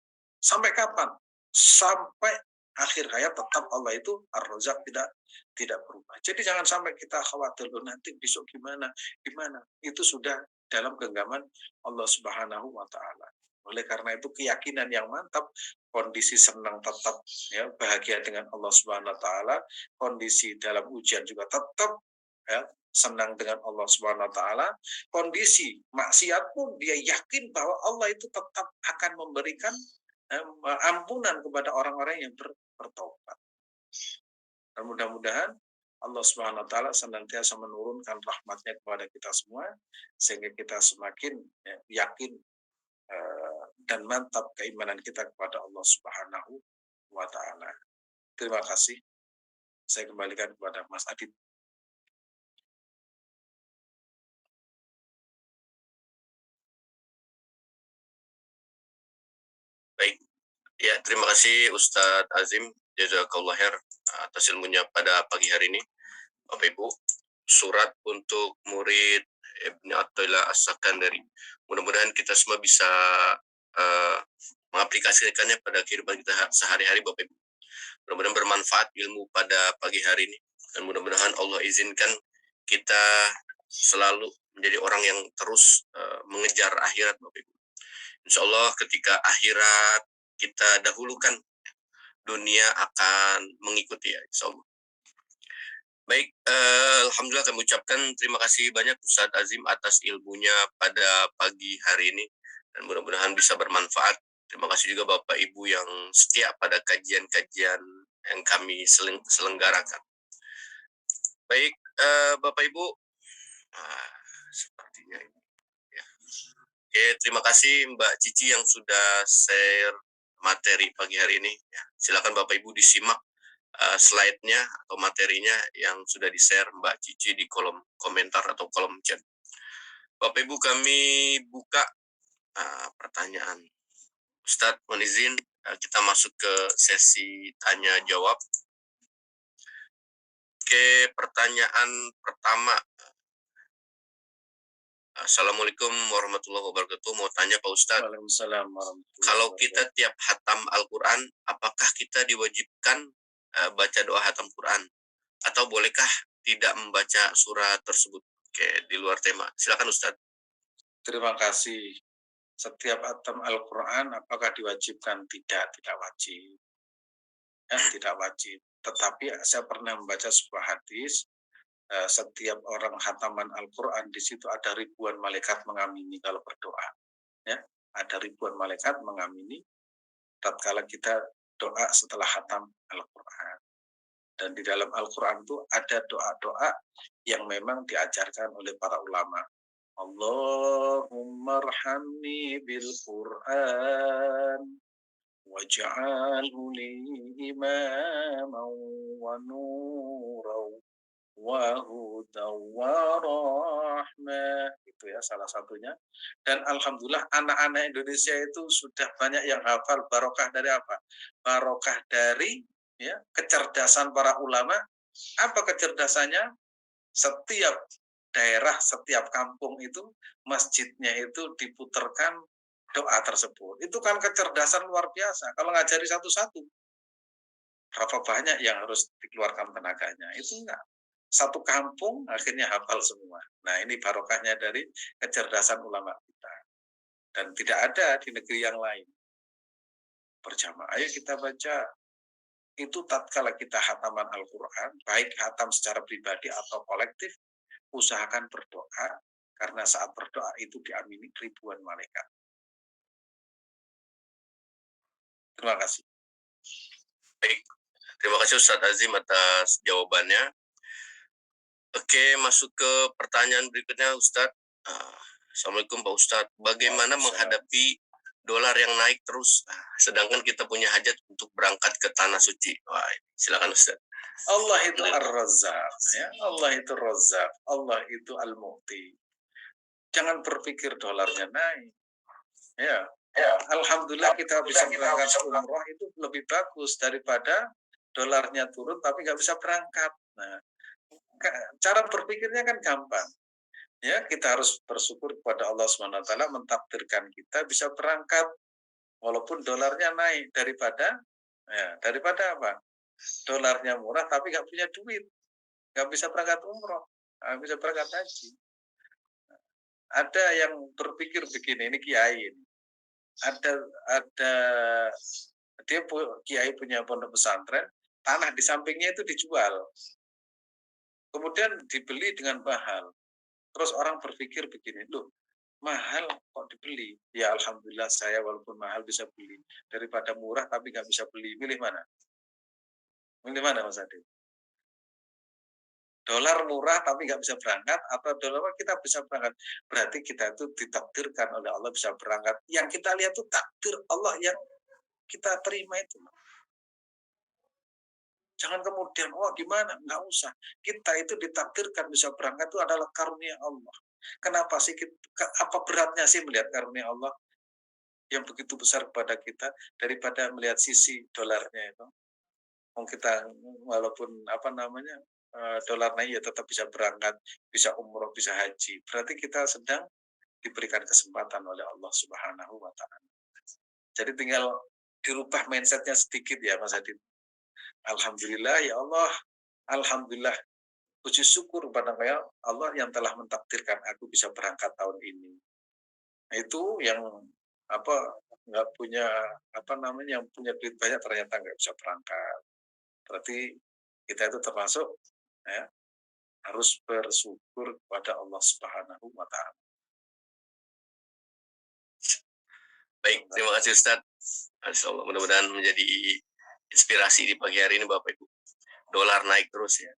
Sampai kapan? Sampai akhir hayat tetap Allah itu Ar-Razzaq tidak berubah. Jadi jangan sampai kita khawatir loh nanti besok gimana. Itu sudah dalam genggaman Allah Subhanahu wa taala. Oleh karena itu keyakinan yang mantap, kondisi senang tetap ya bahagia dengan Allah Subhanahu wa taala, kondisi dalam ujian juga tetap ya senang dengan Allah Subhanahu wa taala, kondisi maksiat pun dia yakin bahwa Allah itu tetap akan memberikan ampunan kepada orang-orang yang bertobat. Dan mudah-mudahan Allah Subhanahu wa taala senantiasa menurunkan rahmatnya kepada kita semua sehingga kita semakin yakin dan mantap keimanan kita kepada Allah Subhanahu wa taala. Terima kasih. Saya kembalikan kepada Mas Adit. Baik, ya terima kasih Ustadz Azim Jazakallah khair atas ilmunya pada pagi hari ini. Bapak Ibu, surat untuk murid Ibnu Athaillah As-Sakandari. Mudah-mudahan kita semua bisa mengaplikasikannya pada kehidupan kita sehari-hari Bapak Ibu. Mudah-mudahan bermanfaat ilmu pada pagi hari ini dan mudah-mudahan Allah izinkan kita selalu menjadi orang yang terus mengejar akhirat Bapak Ibu. Insya Allah ketika akhirat kita dahulukan, dunia akan mengikuti ya insya Allah. Baik, Alhamdulillah kami ucapkan terima kasih banyak Ustadz Azim atas ilmunya pada pagi hari ini dan mudah-mudahan bisa bermanfaat. Terima kasih juga Bapak Ibu yang setia pada kajian-kajian yang kami selenggarakan. Baik, Bapak Ibu, sepertinya ini. Ya. Oke, terima kasih Mbak Cici yang sudah share materi pagi hari ini. Ya, silakan Bapak Ibu disimak slide-nya atau materinya yang sudah di-share Mbak Cici di kolom komentar atau kolom chat. Bapak Ibu kami buka pertanyaan. Ustadz mohon izin kita masuk ke sesi tanya jawab. Oke, pertanyaan pertama. Assalamualaikum warahmatullahi wabarakatuh. Mau tanya Pak Ustadz. Waalaikumsalam warahmatullahi wabarakatuh. Kalau kita tiap hatam Al-Quran, apakah kita diwajibkan baca doa hatam Quran? Atau bolehkah tidak membaca surah tersebut? Oke, di luar tema. Silakan Ustadz. Terima kasih setiap hatam Al-Quran apakah diwajibkan? Tidak wajib. Ya, tidak wajib. Tetapi saya pernah membaca sebuah hadis, setiap orang hataman Al-Quran di situ ada ribuan malaikat mengamini kalau berdoa. Ya, ada ribuan malaikat mengamini tatkala kita doa setelah hatam Al-Quran. Dan di dalam Al-Quran itu ada doa-doa yang memang diajarkan oleh para ulama. Allahumma arhamni bil Quran waj'alhu li imaman wa nuran wa hudan wa rahmah. Itu ya salah satunya. Dan alhamdulillah anak-anak Indonesia itu sudah banyak yang hafal. Barokah dari apa? Barokah dari ya kecerdasan para ulama. Apa kecerdasannya? Setiap daerah, setiap kampung itu masjidnya itu diputarkan doa tersebut. Itu kan kecerdasan luar biasa. Kalau ngajari satu-satu, berapa banyak yang harus dikeluarkan tenaganya? Itu enggak. Satu kampung akhirnya hafal semua. Nah, ini barokahnya dari kecerdasan ulama kita. Dan tidak ada di negeri yang lain. Berjamaah, ayo kita baca. Itu tatkala kita hataman Al-Quran, baik hatam secara pribadi atau kolektif, usahakan berdoa, karena saat berdoa itu diamini ribuan malaikat. Terima kasih. Baik, terima kasih Ustadz Azim atas jawabannya. Oke, masuk ke pertanyaan berikutnya Ustadz. Assalamualaikum Pak Ustadz. Bagaimana menghadapi dolar yang naik terus, sedangkan kita punya hajat untuk berangkat ke tanah suci? Wah, silakan Ustadz. Allah itu Ar-Razzaq, ya. Allah itu Razzaq, Allah itu Al-Mu'ti. Jangan berpikir dolarnya naik. Ya, alhamdulillah kita bisa berangkat umroh itu lebih bagus daripada dolarnya turun tapi nggak bisa berangkat. Nah, cara berpikirnya kan gampang. Ya, kita harus bersyukur kepada Allah SWT mentakdirkan kita bisa berangkat walaupun dolarnya naik daripada apa? Dolarnya murah tapi nggak punya duit, nggak bisa berangkat umroh, nggak bisa berangkat haji. Ada yang berpikir begini, ini kiai ini. Ada dia kiai punya pondok pesantren, tanah di sampingnya itu dijual. Kemudian dibeli dengan mahal. Terus orang berpikir begini, loh, mahal kok dibeli? Ya alhamdulillah saya walaupun mahal bisa beli. Daripada murah tapi nggak bisa beli, milih mana? Milih mana Mas Adi? Dolar murah tapi nggak bisa berangkat atau dolar kita bisa berangkat? Berarti kita itu ditakdirkan oleh Allah bisa berangkat. Yang kita lihat itu takdir Allah yang kita terima itu. Jangan kemudian, oh gimana? Nggak usah. Kita itu ditakdirkan bisa berangkat itu adalah karunia Allah. Kenapa sih? Apa beratnya sih melihat karunia Allah yang begitu besar kepada kita daripada melihat sisi dolarnya itu? Kita walaupun apa namanya dolar naik ya tetap bisa berangkat, bisa umroh, bisa haji. Berarti kita sedang diberikan kesempatan oleh Allah Subhanahu wa Ta'ala. Jadi tinggal dirubah mindsetnya sedikit ya Mas Adit. Alhamdulillah ya Allah, alhamdulillah puji syukur kepada Allah yang telah mentakdirkan aku bisa berangkat tahun ini. Nah, itu yang apa nggak punya apa namanya yang punya duit banyak ternyata nggak bisa berangkat. Berarti kita itu termasuk ya, harus bersyukur kepada Allah Subhanahu wa Ta'ala. Baik, terima kasih Ustadz. Insyaallah mudah-mudahan menjadi inspirasi di pagi hari ini Bapak Ibu. Dolar naik terus ya.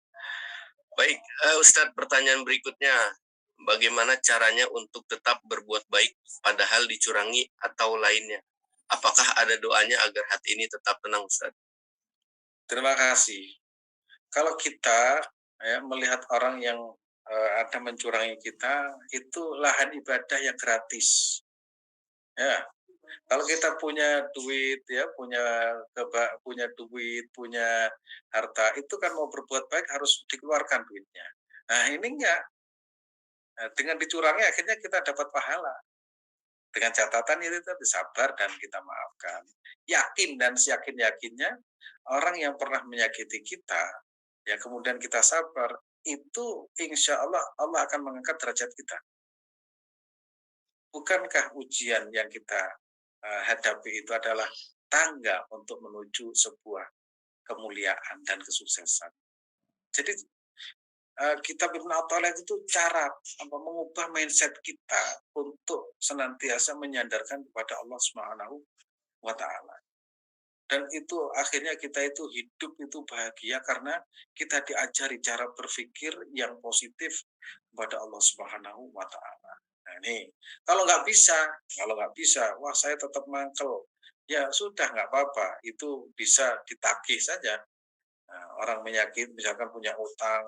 Baik, Ustadz, pertanyaan berikutnya. Bagaimana caranya untuk tetap berbuat baik padahal dicurangi atau lainnya? Apakah ada doanya agar hati ini tetap tenang, Ustadz? Terima kasih. Kalau kita ya, melihat orang yang ada mencurangi kita, itu lahan ibadah yang gratis. Ya, kalau kita punya duit ya, punya duit, punya harta, itu kan mau berbuat baik harus dikeluarkan duitnya. Nah, ini enggak. Nah, dengan dicurangi akhirnya kita dapat pahala. Dengan catatan itu tadi sabar dan kita maafkan. Yakin dan seyakin-yakinnya orang yang pernah menyakiti kita, ya kemudian kita sabar, itu insya Allah Allah akan mengangkat derajat kita. Bukankah ujian yang kita hadapi itu adalah tangga untuk menuju sebuah kemuliaan dan kesuksesan. Jadi kitab Ibnu Athaillah itu cara mengubah mindset kita untuk senantiasa menyandarkan kepada Allah Subhanahu wa taala. Dan itu akhirnya kita itu hidup itu bahagia karena kita diajari cara berpikir yang positif kepada Allah Subhanahu wa taala. Nah, ini kalau nggak bisa, wah saya tetap mangkel. Ya sudah nggak apa-apa, itu bisa ditagih saja. Nah, orang menyakit misalkan punya utang,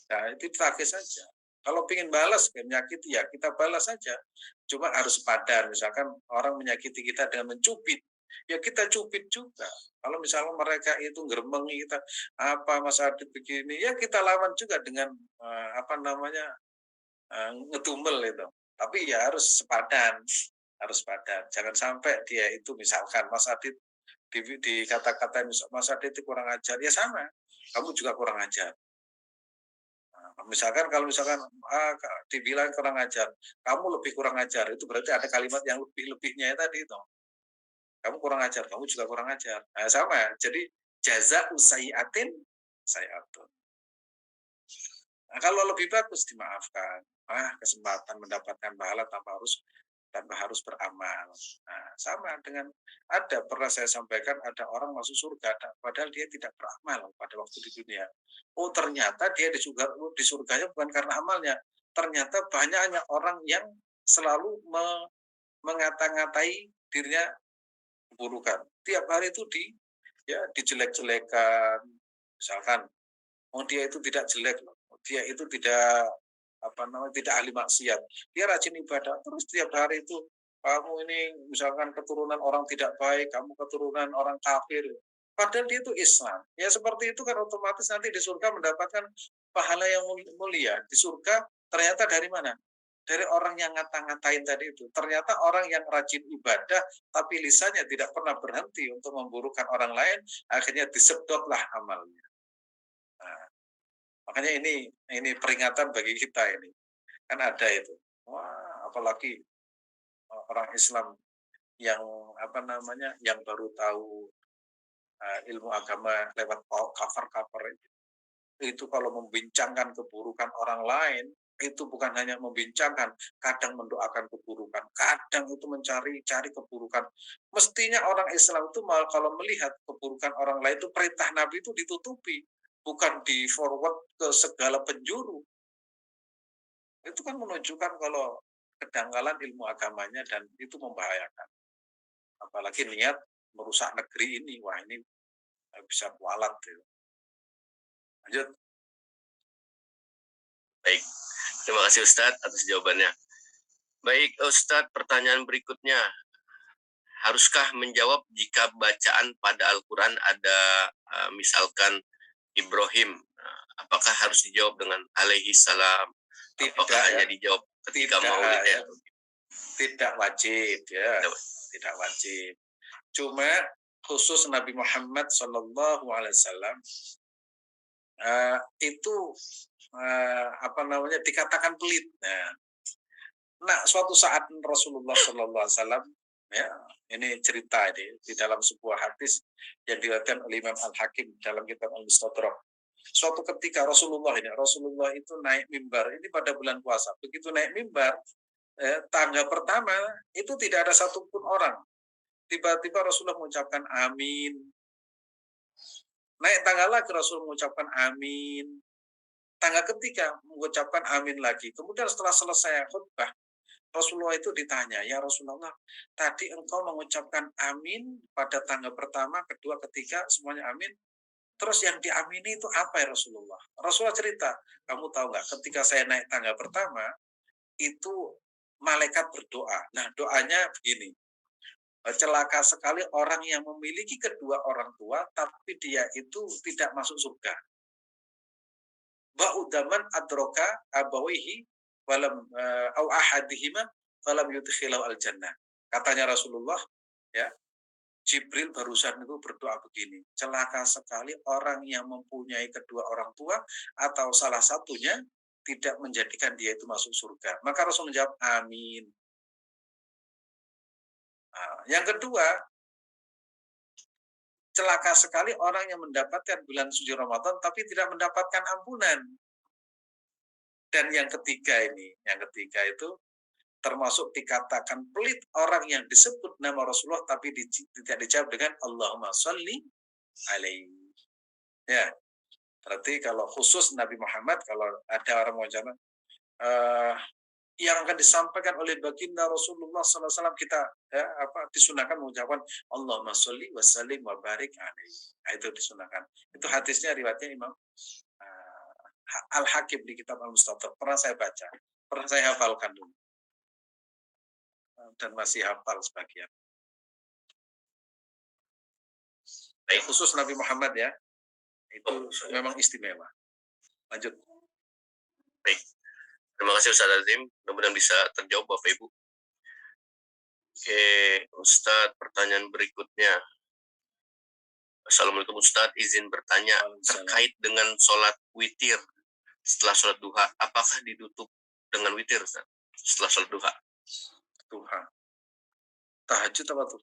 nah itu ditagih saja. Kalau ingin balas menyakiti ya kita balas saja. Cuma harus padan. Misalkan orang menyakiti kita dengan mencubit, ya kita cubit juga. Kalau misalnya mereka itu ngeremengi kita, apa Mas Adit begini, ya kita lawan juga dengan apa namanya ngedumel itu. Tapi ya harus sepadan, harus padan. Jangan sampai dia itu misalkan Mas Adit dikata-katain Mas Adit itu kurang ajar, ya sama. Kamu juga kurang ajar. Nah, misalkan kalau misalkan dibilang kurang ajar, kamu lebih kurang ajar, itu berarti ada kalimat yang lebih-lebihnya tadi itu. Kamu kurang ajar, kamu juga kurang ajar. Nah, sama. Jadi jaza usaiatin sayatun. Nah, kalau lebih bagus dimaafkan. Kesempatan mendapatkan pahala tanpa harus beramal. Nah, sama dengan pernah saya sampaikan ada orang masuk surga padahal dia tidak beramal pada waktu di dunia. Oh, ternyata dia di surganya bukan karena amalnya. Ternyata banyaknya orang yang selalu mengata-ngatai dirinya keburukan. Tiap hari itu dijelek-jelekan. Misalkan, oh dia itu tidak jelek loh. Dia itu tidak ahli maksiat. Dia rajin ibadah terus tiap hari itu kamu ini misalkan keturunan orang tidak baik, kamu keturunan orang kafir. Padahal dia itu Islam. Ya seperti itu kan otomatis nanti di surga mendapatkan pahala yang mulia. Di surga ternyata dari mana? Dari orang yang ngata-ngatain tadi itu. Ternyata orang yang rajin ibadah tapi lisannya tidak pernah berhenti untuk memburukan orang lain, akhirnya disedotlah amalnya. Nah, makanya ini peringatan bagi kita ini. Kan ada itu. Wah, apalagi orang Islam yang yang baru tahu ilmu agama lewat cover-cover itu kalau membincangkan keburukan orang lain itu bukan hanya membincangkan, kadang mendoakan keburukan, kadang itu cari keburukan. Mestinya orang Islam itu malah kalau melihat keburukan orang lain itu perintah Nabi itu ditutupi, bukan di forward ke segala penjuru. Itu kan menunjukkan kalau kedangkalan ilmu agamanya dan itu membahayakan. Apalagi niat merusak negeri ini, wah ini bisa kualat. Gitu. Lanjut. Baik, terima kasih Ustadz atas jawabannya. Baik Ustadz, pertanyaan berikutnya. Haruskah menjawab jika bacaan pada Al-Quran ada misalkan Ibrahim, apakah harus dijawab dengan alaihi salam? Apakah hanya dijawab ketika maulid ya? Tidak wajib ya, tidak wajib. Cuma khusus Nabi Muhammad Shallallahu Alaihi Wasallam itu dikatakan pelit. Nah, suatu saat Rasulullah Shallallahu Alaihi Wasallam ya ini cerita ini di dalam sebuah hadis yang diriwayatkan oleh Imam Al Hakim dalam kitab Al Mustadrak. Suatu ketika Rasulullah itu naik mimbar ini pada bulan puasa. Begitu naik mimbar tangga pertama itu tidak ada satupun orang. Tiba-tiba Rasulullah mengucapkan amin. Naik tangga lagi Rasul mengucapkan amin. Tangga ketiga mengucapkan amin lagi. Kemudian setelah selesai khutbah, Rasulullah itu ditanya, ya Rasulullah, tadi engkau mengucapkan amin pada tangga pertama, kedua, ketiga, semuanya amin. Terus yang diamini itu apa ya Rasulullah? Rasulullah cerita, kamu tahu nggak? Ketika saya naik tangga pertama, itu malaikat berdoa. Nah doanya begini, celaka sekali orang yang memiliki kedua orang tua, tapi dia itu tidak masuk surga. Ba'udaman adroka abawihi walam au ahadihima falam yudkhilau al jannah. Katanya Rasulullah, ya, Jibril barusan itu berdoa begini, celaka sekali orang yang mempunyai kedua orang tua atau salah satunya tidak menjadikan dia itu masuk surga. Maka Rasul menjawab, amin. Yang kedua, celaka sekali orang yang mendapatkan bulan suci Ramadan tapi tidak mendapatkan ampunan. Dan yang ketiga itu termasuk dikatakan pelit orang yang disebut nama Rasulullah tapi tidak dijawab dengan Allahumma sholli alaihi. Ya, berarti kalau khusus Nabi Muhammad, kalau ada orang mengucapkan yang akan disampaikan oleh baginda Rasulullah SAW, kita disunahkan mengucapkan Allahumma sholli wa sallim wa barik alaihi. Itu disunahkan. Itu hadisnya riwayatnya Imam Al-Hakim di kitab Al-Mustadrak. Pernah saya baca, pernah saya hafalkan dulu. Dan masih hafal sebagian. Baik, khusus Nabi Muhammad ya, itu memang istimewa. Lanjut. Baik, terima kasih Ustaz Azim. Mudah-mudahan bisa terjawab Bapak Ibu. Oke, Ustaz, pertanyaan berikutnya. Assalamualaikum Ustaz, izin bertanya terkait dengan sholat witir setelah sholat duha. Apakah ditutup dengan witir Ustaz setelah sholat duha? Duha. Tahajud apa tuh?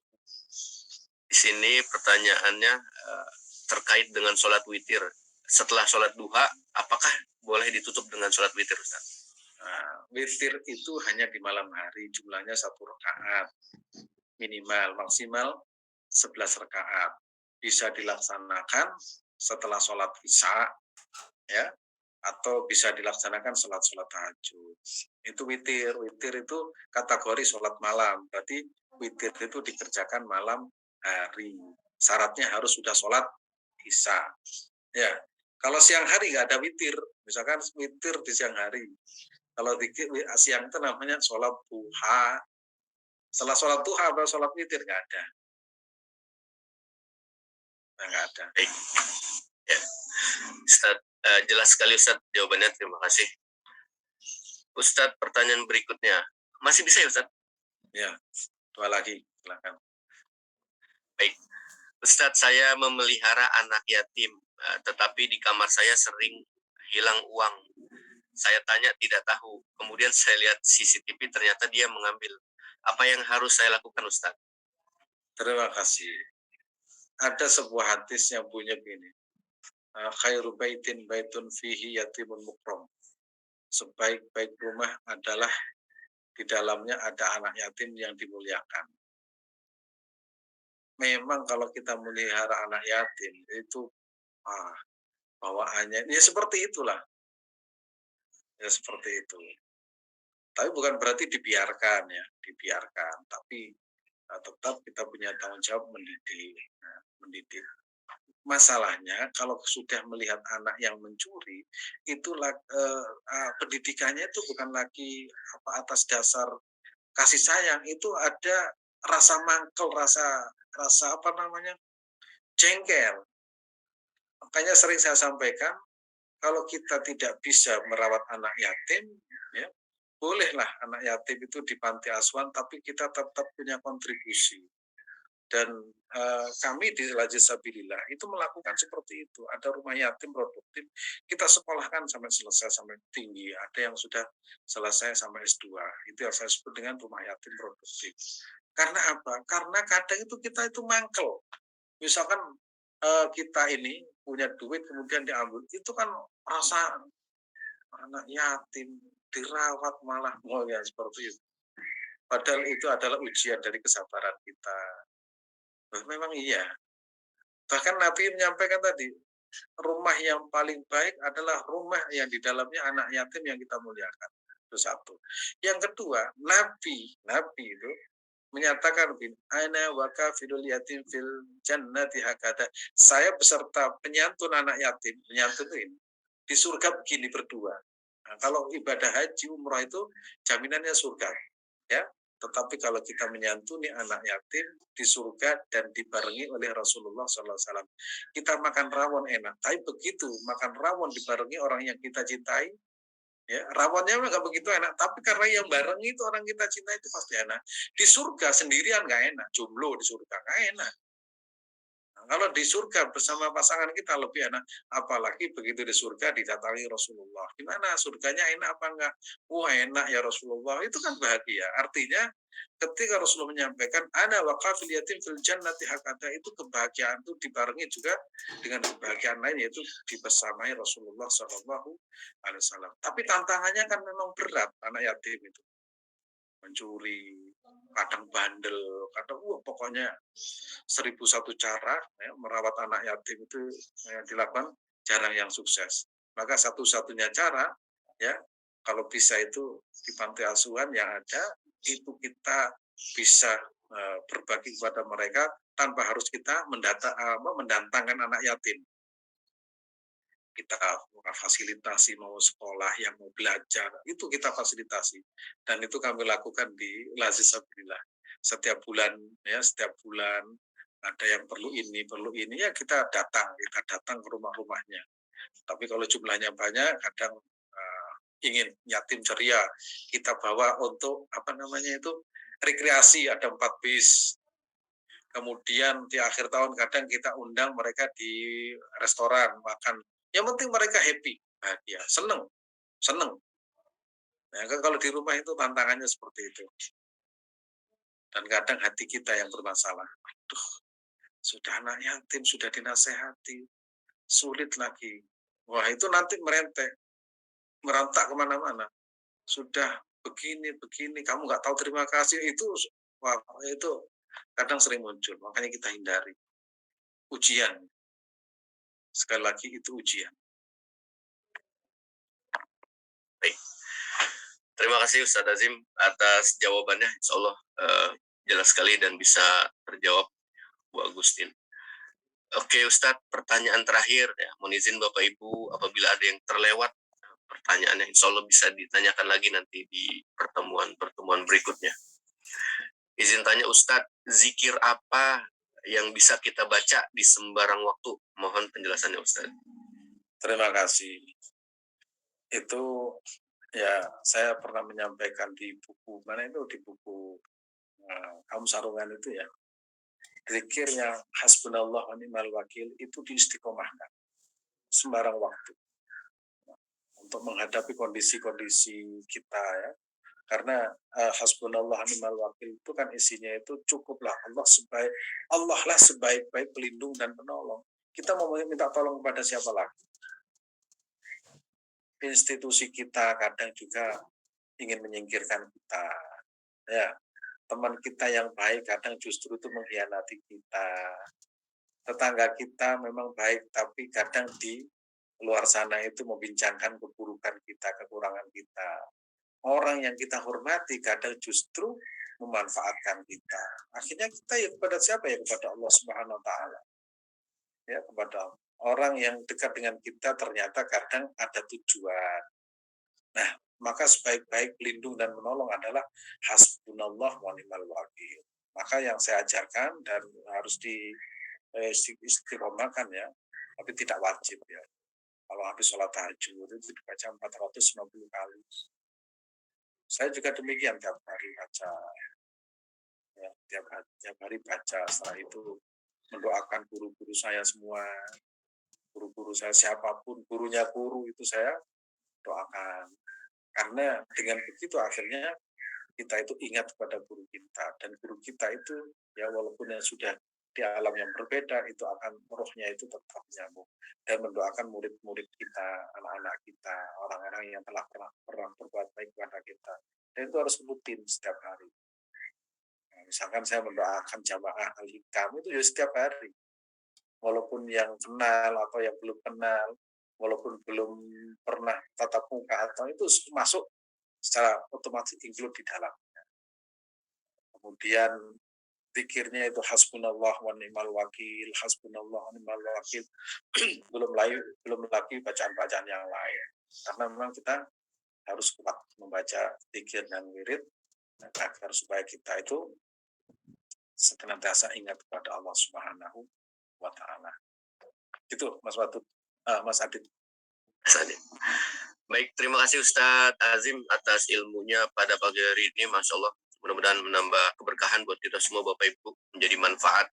Di sini pertanyaannya terkait dengan sholat witir setelah sholat duha, apakah boleh ditutup dengan sholat witir Ustaz? Witir itu hanya di malam hari, jumlahnya 1 rakaat minimal, maksimal 11 rakaat. Bisa dilaksanakan setelah sholat isya, ya, atau bisa dilaksanakan sholat tahajud. Itu witir. Witir itu kategori sholat malam. Berarti witir itu dikerjakan malam hari. Syaratnya harus sudah sholat isya. Ya, kalau siang hari nggak ada witir. Misalkan witir di siang hari. Kalau di siang itu namanya sholat duha. Setelah sholat duha atau sholat witir nggak ada. Nggak ada. Ya. Ustaz, jelas sekali Ustaz jawabannya, terima kasih. Ustaz, pertanyaan berikutnya. Masih bisa ya Ustaz? Ya, 2 lagi, silakan. Baik. Ustaz, saya memelihara anak yatim, tetapi di kamar saya sering hilang uang. Saya tanya tidak tahu. Kemudian saya lihat CCTV, ternyata dia mengambil. Apa yang harus saya lakukan Ustaz? Terima kasih. Ada sebuah hadis yang bunyi begini. Khairu baitin baitun fihi yatimun mukram. Sebaik-baik rumah adalah di dalamnya ada anak yatim yang dimuliakan. Memang kalau kita melihara anak yatim itu bawaannya ya seperti itulah. Ya seperti itu. Tapi bukan berarti dibiarkan ya, tapi tetap kita punya tanggung jawab mendidik. Masalahnya kalau sudah melihat anak yang mencuri, itu pendidikannya itu bukan lagi atas dasar kasih sayang, itu ada rasa mangkel, rasa jengkel. Makanya sering saya sampaikan, kalau kita tidak bisa merawat anak yatim, ya bolehlah anak yatim itu di panti asuhan, tapi kita tetap punya kontribusi. Dan kami di Lajnah Sabilillah itu melakukan seperti itu. Ada rumah yatim produktif, kita sekolahkan sampai selesai, sampai tinggi. Ada yang sudah selesai sampai S2. Itu yang saya sebut dengan rumah yatim produktif. Karena apa? Karena kadang itu kita itu mangkel. Misalkan kita ini punya duit kemudian diambil, itu kan rasa anak yatim dirawat malah ya seperti itu. Padahal itu adalah ujian dari kesabaran kita. Memang iya. Bahkan Nabi menyampaikan tadi, rumah yang paling baik adalah rumah yang di dalamnya anak yatim yang kita muliakan. Itu satu. Yang kedua, Nabi itu menyatakan, ana wa kafilul yatim fil jannati hakada. Saya beserta penyantun anak yatim, penyantun ini di surga begini berdua. Nah, kalau ibadah haji umrah itu jaminannya surga, ya. Tetapi kalau kita menyantuni anak yatim di surga dan dibarengi oleh Rasulullah SAW, kita makan rawon enak. Tapi begitu makan rawon dibarengi orang yang kita cintai, ya rawonnya nggak begitu enak. Tapi karena yang barengi itu orang kita cintai itu pasti enak. Di surga sendirian nggak enak, jomblo di surga nggak enak. Kalau di surga bersama pasangan kita lebih enak, apalagi begitu di surga didatangi Rasulullah. Gimana surganya enak apa enggak? Wah enak ya Rasulullah, itu kan bahagia. Artinya ketika Rasulullah menyampaikan ana waqafil yatim fil jannati hakata, itu kebahagiaan itu dibarengi juga dengan kebahagiaan lain, yaitu dibersamai Rasulullah Shallallahu Alaihi Wasallam. Tapi tantangannya kan memang berat anak yatim itu, mencuri, kadang bandel, kadang pokoknya 1001 cara ya, merawat anak yatim itu dilakukan jarang yang sukses. Maka satu-satunya cara ya kalau bisa itu di panti asuhan yang ada itu kita bisa berbagi kepada mereka tanpa harus kita mendatangkan anak yatim. Kita fasilitasi mau sekolah yang mau belajar itu kita fasilitasi, dan itu kami lakukan di Lazisabilillah setiap bulan ya, setiap bulan ada yang perlu ini ya kita datang ke rumah-rumahnya. Tapi kalau jumlahnya banyak kadang ingin yatim ceria kita bawa untuk apa namanya itu rekreasi, ada 4 bis. Kemudian di akhir tahun kadang kita undang mereka di restoran makan. Yang penting mereka happy, bahagia, seneng, seneng. Nah, kalau di rumah itu tantangannya seperti itu. Dan kadang hati kita yang bermasalah. Aduh, sudah anak yatim, sudah dinasehati, sulit lagi. Wah itu nanti merantak kemana-mana. Sudah begini, kamu nggak tahu terima kasih, itu wah, itu kadang sering muncul. Makanya kita hindari. Ujian. Sekali lagi itu ujian. Baik. Terima kasih Ustadz Azim atas jawabannya. Insya Allah jelas sekali dan bisa terjawab Bu Agustin. Oke Ustadz, pertanyaan terakhir ya. Mohon izin Bapak Ibu apabila ada yang terlewat pertanyaannya, insya Allah bisa ditanyakan lagi nanti di pertemuan berikutnya. Izin tanya Ustadz, zikir apa yang bisa kita baca di sembarang waktu? Mohon penjelasannya Ustadz. Terima kasih. Itu ya saya pernah menyampaikan di buku mana itu, di buku Kaum Sarungan itu ya. Zikirnya hasbunallah wa ni'mal wakil itu diistiqomahkan sembarang waktu untuk menghadapi kondisi-kondisi kita ya. Karena hasbunallah wa ni'mal wakil itu kan isinya itu cukuplah Allah lah sebaik-baik pelindung dan penolong. Kita mau minta tolong kepada siapa lagi? Institusi kita kadang juga ingin menyingkirkan kita. Ya, teman kita yang baik kadang justru itu mengkhianati kita. Tetangga kita memang baik, tapi kadang di luar sana itu membincangkan keburukan kita, kekurangan kita. Orang yang kita hormati kadang justru memanfaatkan kita. Akhirnya kita ya kepada siapa ya? Kepada Allah Subhanahu wa taala. Ya, kepada orang yang dekat dengan kita ternyata kadang ada tujuan. Nah, maka sebaik-baik pelindung dan menolong adalah hasbunallah wa ni'mal wakil. Maka yang saya ajarkan dan harus istiqomahkan ya, tapi tidak wajib ya. Kalau habis sholat tahajud itu dibaca 450 kali. Saya juga demikian tiap hari baca. Ya, tiap hari baca. Setelah itu mendoakan guru-guru saya semua. Guru-guru saya siapapun, gurunya guru itu saya doakan. Karena dengan begitu akhirnya kita itu ingat pada guru kita, dan guru kita itu ya walaupun yang sudah di alam yang berbeda itu akan rohnya itu tetap nyambung, dan mendoakan murid-murid kita, anak-anak kita, orang-orang yang telah pernah berbuat baik kepada kita, dan itu harus rutin setiap hari. Nah, misalkan saya mendoakan jamaah al-hikam itu ya setiap hari, walaupun yang kenal atau yang belum kenal, walaupun belum pernah tatap muka atau itu masuk secara otomatis include di dalamnya. Kemudian zikirnya itu hasbunallah wa ni'mal wakil, hasbunallah wa ni'mal wakil. belum lagi bacaan-bacaan yang lain. Karena memang kita harus kuat membaca zikir dan wirid agar supaya kita itu senantiasa ingat kepada Allah Subhanahu wa taala. Itu Mas Mas Adit. Baik, terima kasih Ustadz Azim atas ilmunya pada pagi hari ini, Masya Allah. Mudah-mudahan menambah keberkahan buat kita semua Bapak Ibu, menjadi manfaat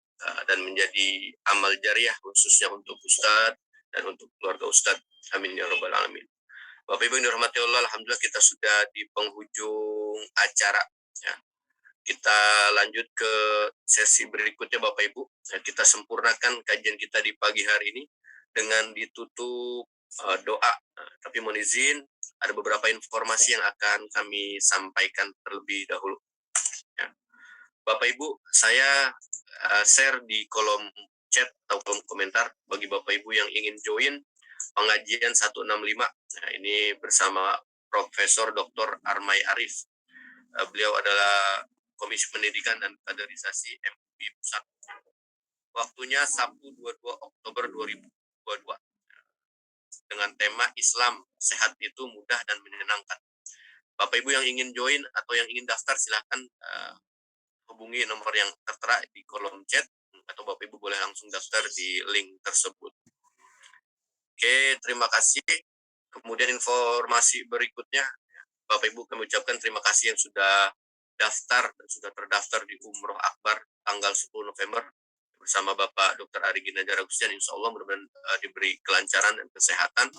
dan menjadi amal jariah khususnya untuk Ustadz dan untuk keluarga Ustadz. Amin ya rabbal alamin. Bapak Ibu yang dirahmati Allah, alhamdulillah kita sudah di penghujung acara. Ya. Kita lanjut ke sesi berikutnya Bapak Ibu. Ya, kita sempurnakan kajian kita di pagi hari ini dengan ditutup doa. Tapi mohon izin, ada beberapa informasi yang akan kami sampaikan terlebih dahulu. Ya. Bapak Ibu, saya share di kolom chat atau kolom komentar bagi Bapak Ibu yang ingin join pengajian 165. Nah, ini bersama Profesor Dr. Armai Arif. Beliau adalah Komisi Pendidikan dan Kaderisasi MUI Pusat. Waktunya Sabtu 22 Oktober 2022 dengan tema Islam Sehat itu Mudah dan Menyenangkan. Bapak Ibu yang ingin join atau yang ingin daftar silahkan hubungi nomor yang tertera di kolom chat atau Bapak Ibu boleh langsung daftar di link tersebut. Oke, terima kasih. Kemudian informasi berikutnya, Bapak Ibu kami ucapkan terima kasih yang sudah daftar dan sudah terdaftar di Umroh Akbar tanggal 10 November bersama Bapak Dr. Ari Ginanjar Agustian. Insya Allah mudah-mudahan diberi kelancaran dan kesehatan.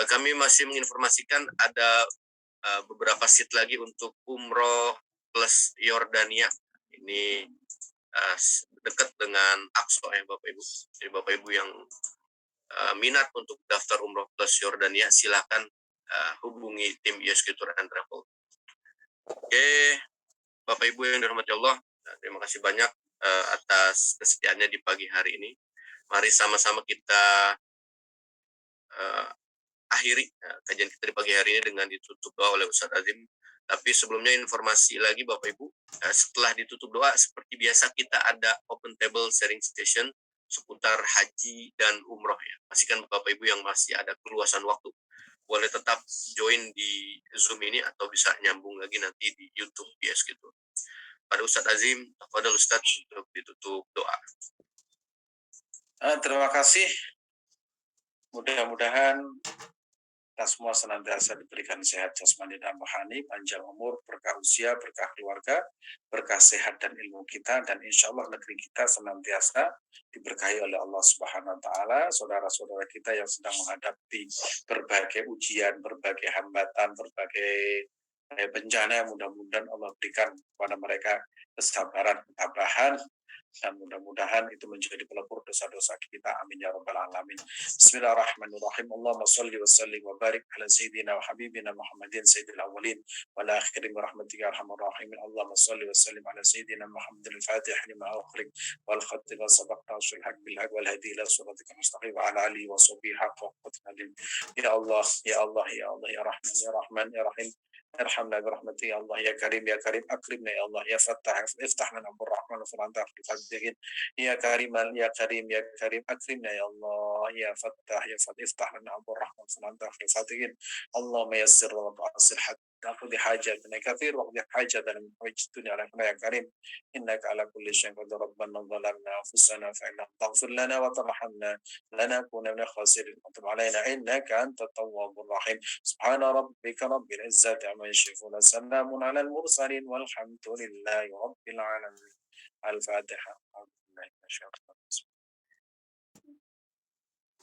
Kami masih menginformasikan ada beberapa seat lagi untuk Umroh plus Yordania. Ini dekat dengan Aqsa ya Bapak Ibu. Jadi Bapak Ibu yang minat untuk daftar umroh plus Yordania silakan hubungi tim ISQ Tour and Travel. Oke, Bapak Ibu yang dirahmati Allah, terima kasih banyak atas kesetiaannya di pagi hari ini. Mari sama-sama kita akhiri kajian kita di pagi hari ini dengan ditutup doa oleh Ustadz Azim. Tapi sebelumnya informasi lagi Bapak Ibu, setelah ditutup doa seperti biasa kita ada open table sharing session seputar haji dan umroh ya. Pastikan Bapak Ibu yang masih ada keluasan waktu boleh tetap join di Zoom ini atau bisa nyambung lagi nanti di YouTube bias gitu. Pada Ustadz Azim, kepada Ustadz untuk ditutup doa. Terima kasih. Mudah-mudahan kita semua senantiasa diberikan sehat jasmani dan rohani, panjang umur, berkah usia, berkah keluarga, berkah sehat dan ilmu kita, dan insya Allah negeri kita senantiasa diberkahi oleh Allah Subhanahu Wa Taala. Saudara-saudara kita yang sedang menghadapi berbagai ujian, berbagai hambatan, berbagai bencana, mudah-mudahan Allah berikan kepada mereka kesabaran, ketabahan, dan mudah-mudahan itu menjadi pelipur dosa-dosa kita. Amin ya rabbal alamin. Bismillahirrahmanirrahim. Allahumma shalli wa sallim wa barik ala sayyidina wa habibina Muhammadin sayyidil awwalin wal akhirin wa rahmatika arhamar rahimin. Allahumma shalli wa sallim ala sayyidina Muhammadin al-fatih lima ukhrik wal khatib wa sabaqta usul haq bil haq wal hadi ila siratikal mustaqim wa ala alihi wa sahbihi haqqa qadrihi. Ya Allah, ya Allah, ya Allah, ya Rahman, ya Rahman, ya Rahim. ارحمنا برحمتك يا الله يا كريم يا كريم اكرمنا يا الله يا فتاح افتح لنا ابو الرحمن وفرعنا في الفاتحين يا كريم يا كريم يا كريم اكرمنا يا الله يا فتاح يا فتاح افتح لنا ابو الرحمن وفرعنا في الفاتحين اللهم يسر وتعسر حتى تأخذ حاجاتنا كثير وقضي حاجاتنا من حوائج الدنيا علينا يا كريم إنك على كل شيء قدير ربنا ظلمنا أنفسنا فإن تغفر لنا وترحمنا لنكون من الخاسرين وتب علينا إنك أنت التواب الرحيم سبحان ربك رب العزة عما يصفون سلام على المرسلين والحمد لله رب العالمين. الفاتحة.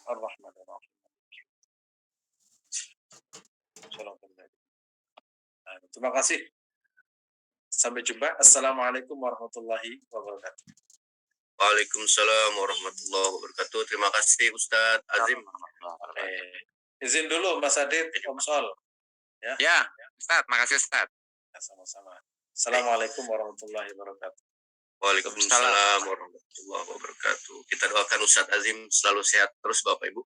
الرحمن الرحيم. Terima kasih. Sampai jumpa. Assalamualaikum warahmatullahi wabarakatuh. Waalaikumsalam warahmatullahi wabarakatuh. Terima kasih Ustadz Azim. Izin dulu Mas Adit, Om Sol. Ya, Ustadz, makasih Ustadz. Ya, sama-sama. Assalamualaikum warahmatullahi wabarakatuh. Waalaikumsalam warahmatullahi wabarakatuh. Kita doakan Ustadz Azim selalu sehat terus Bapak Ibu.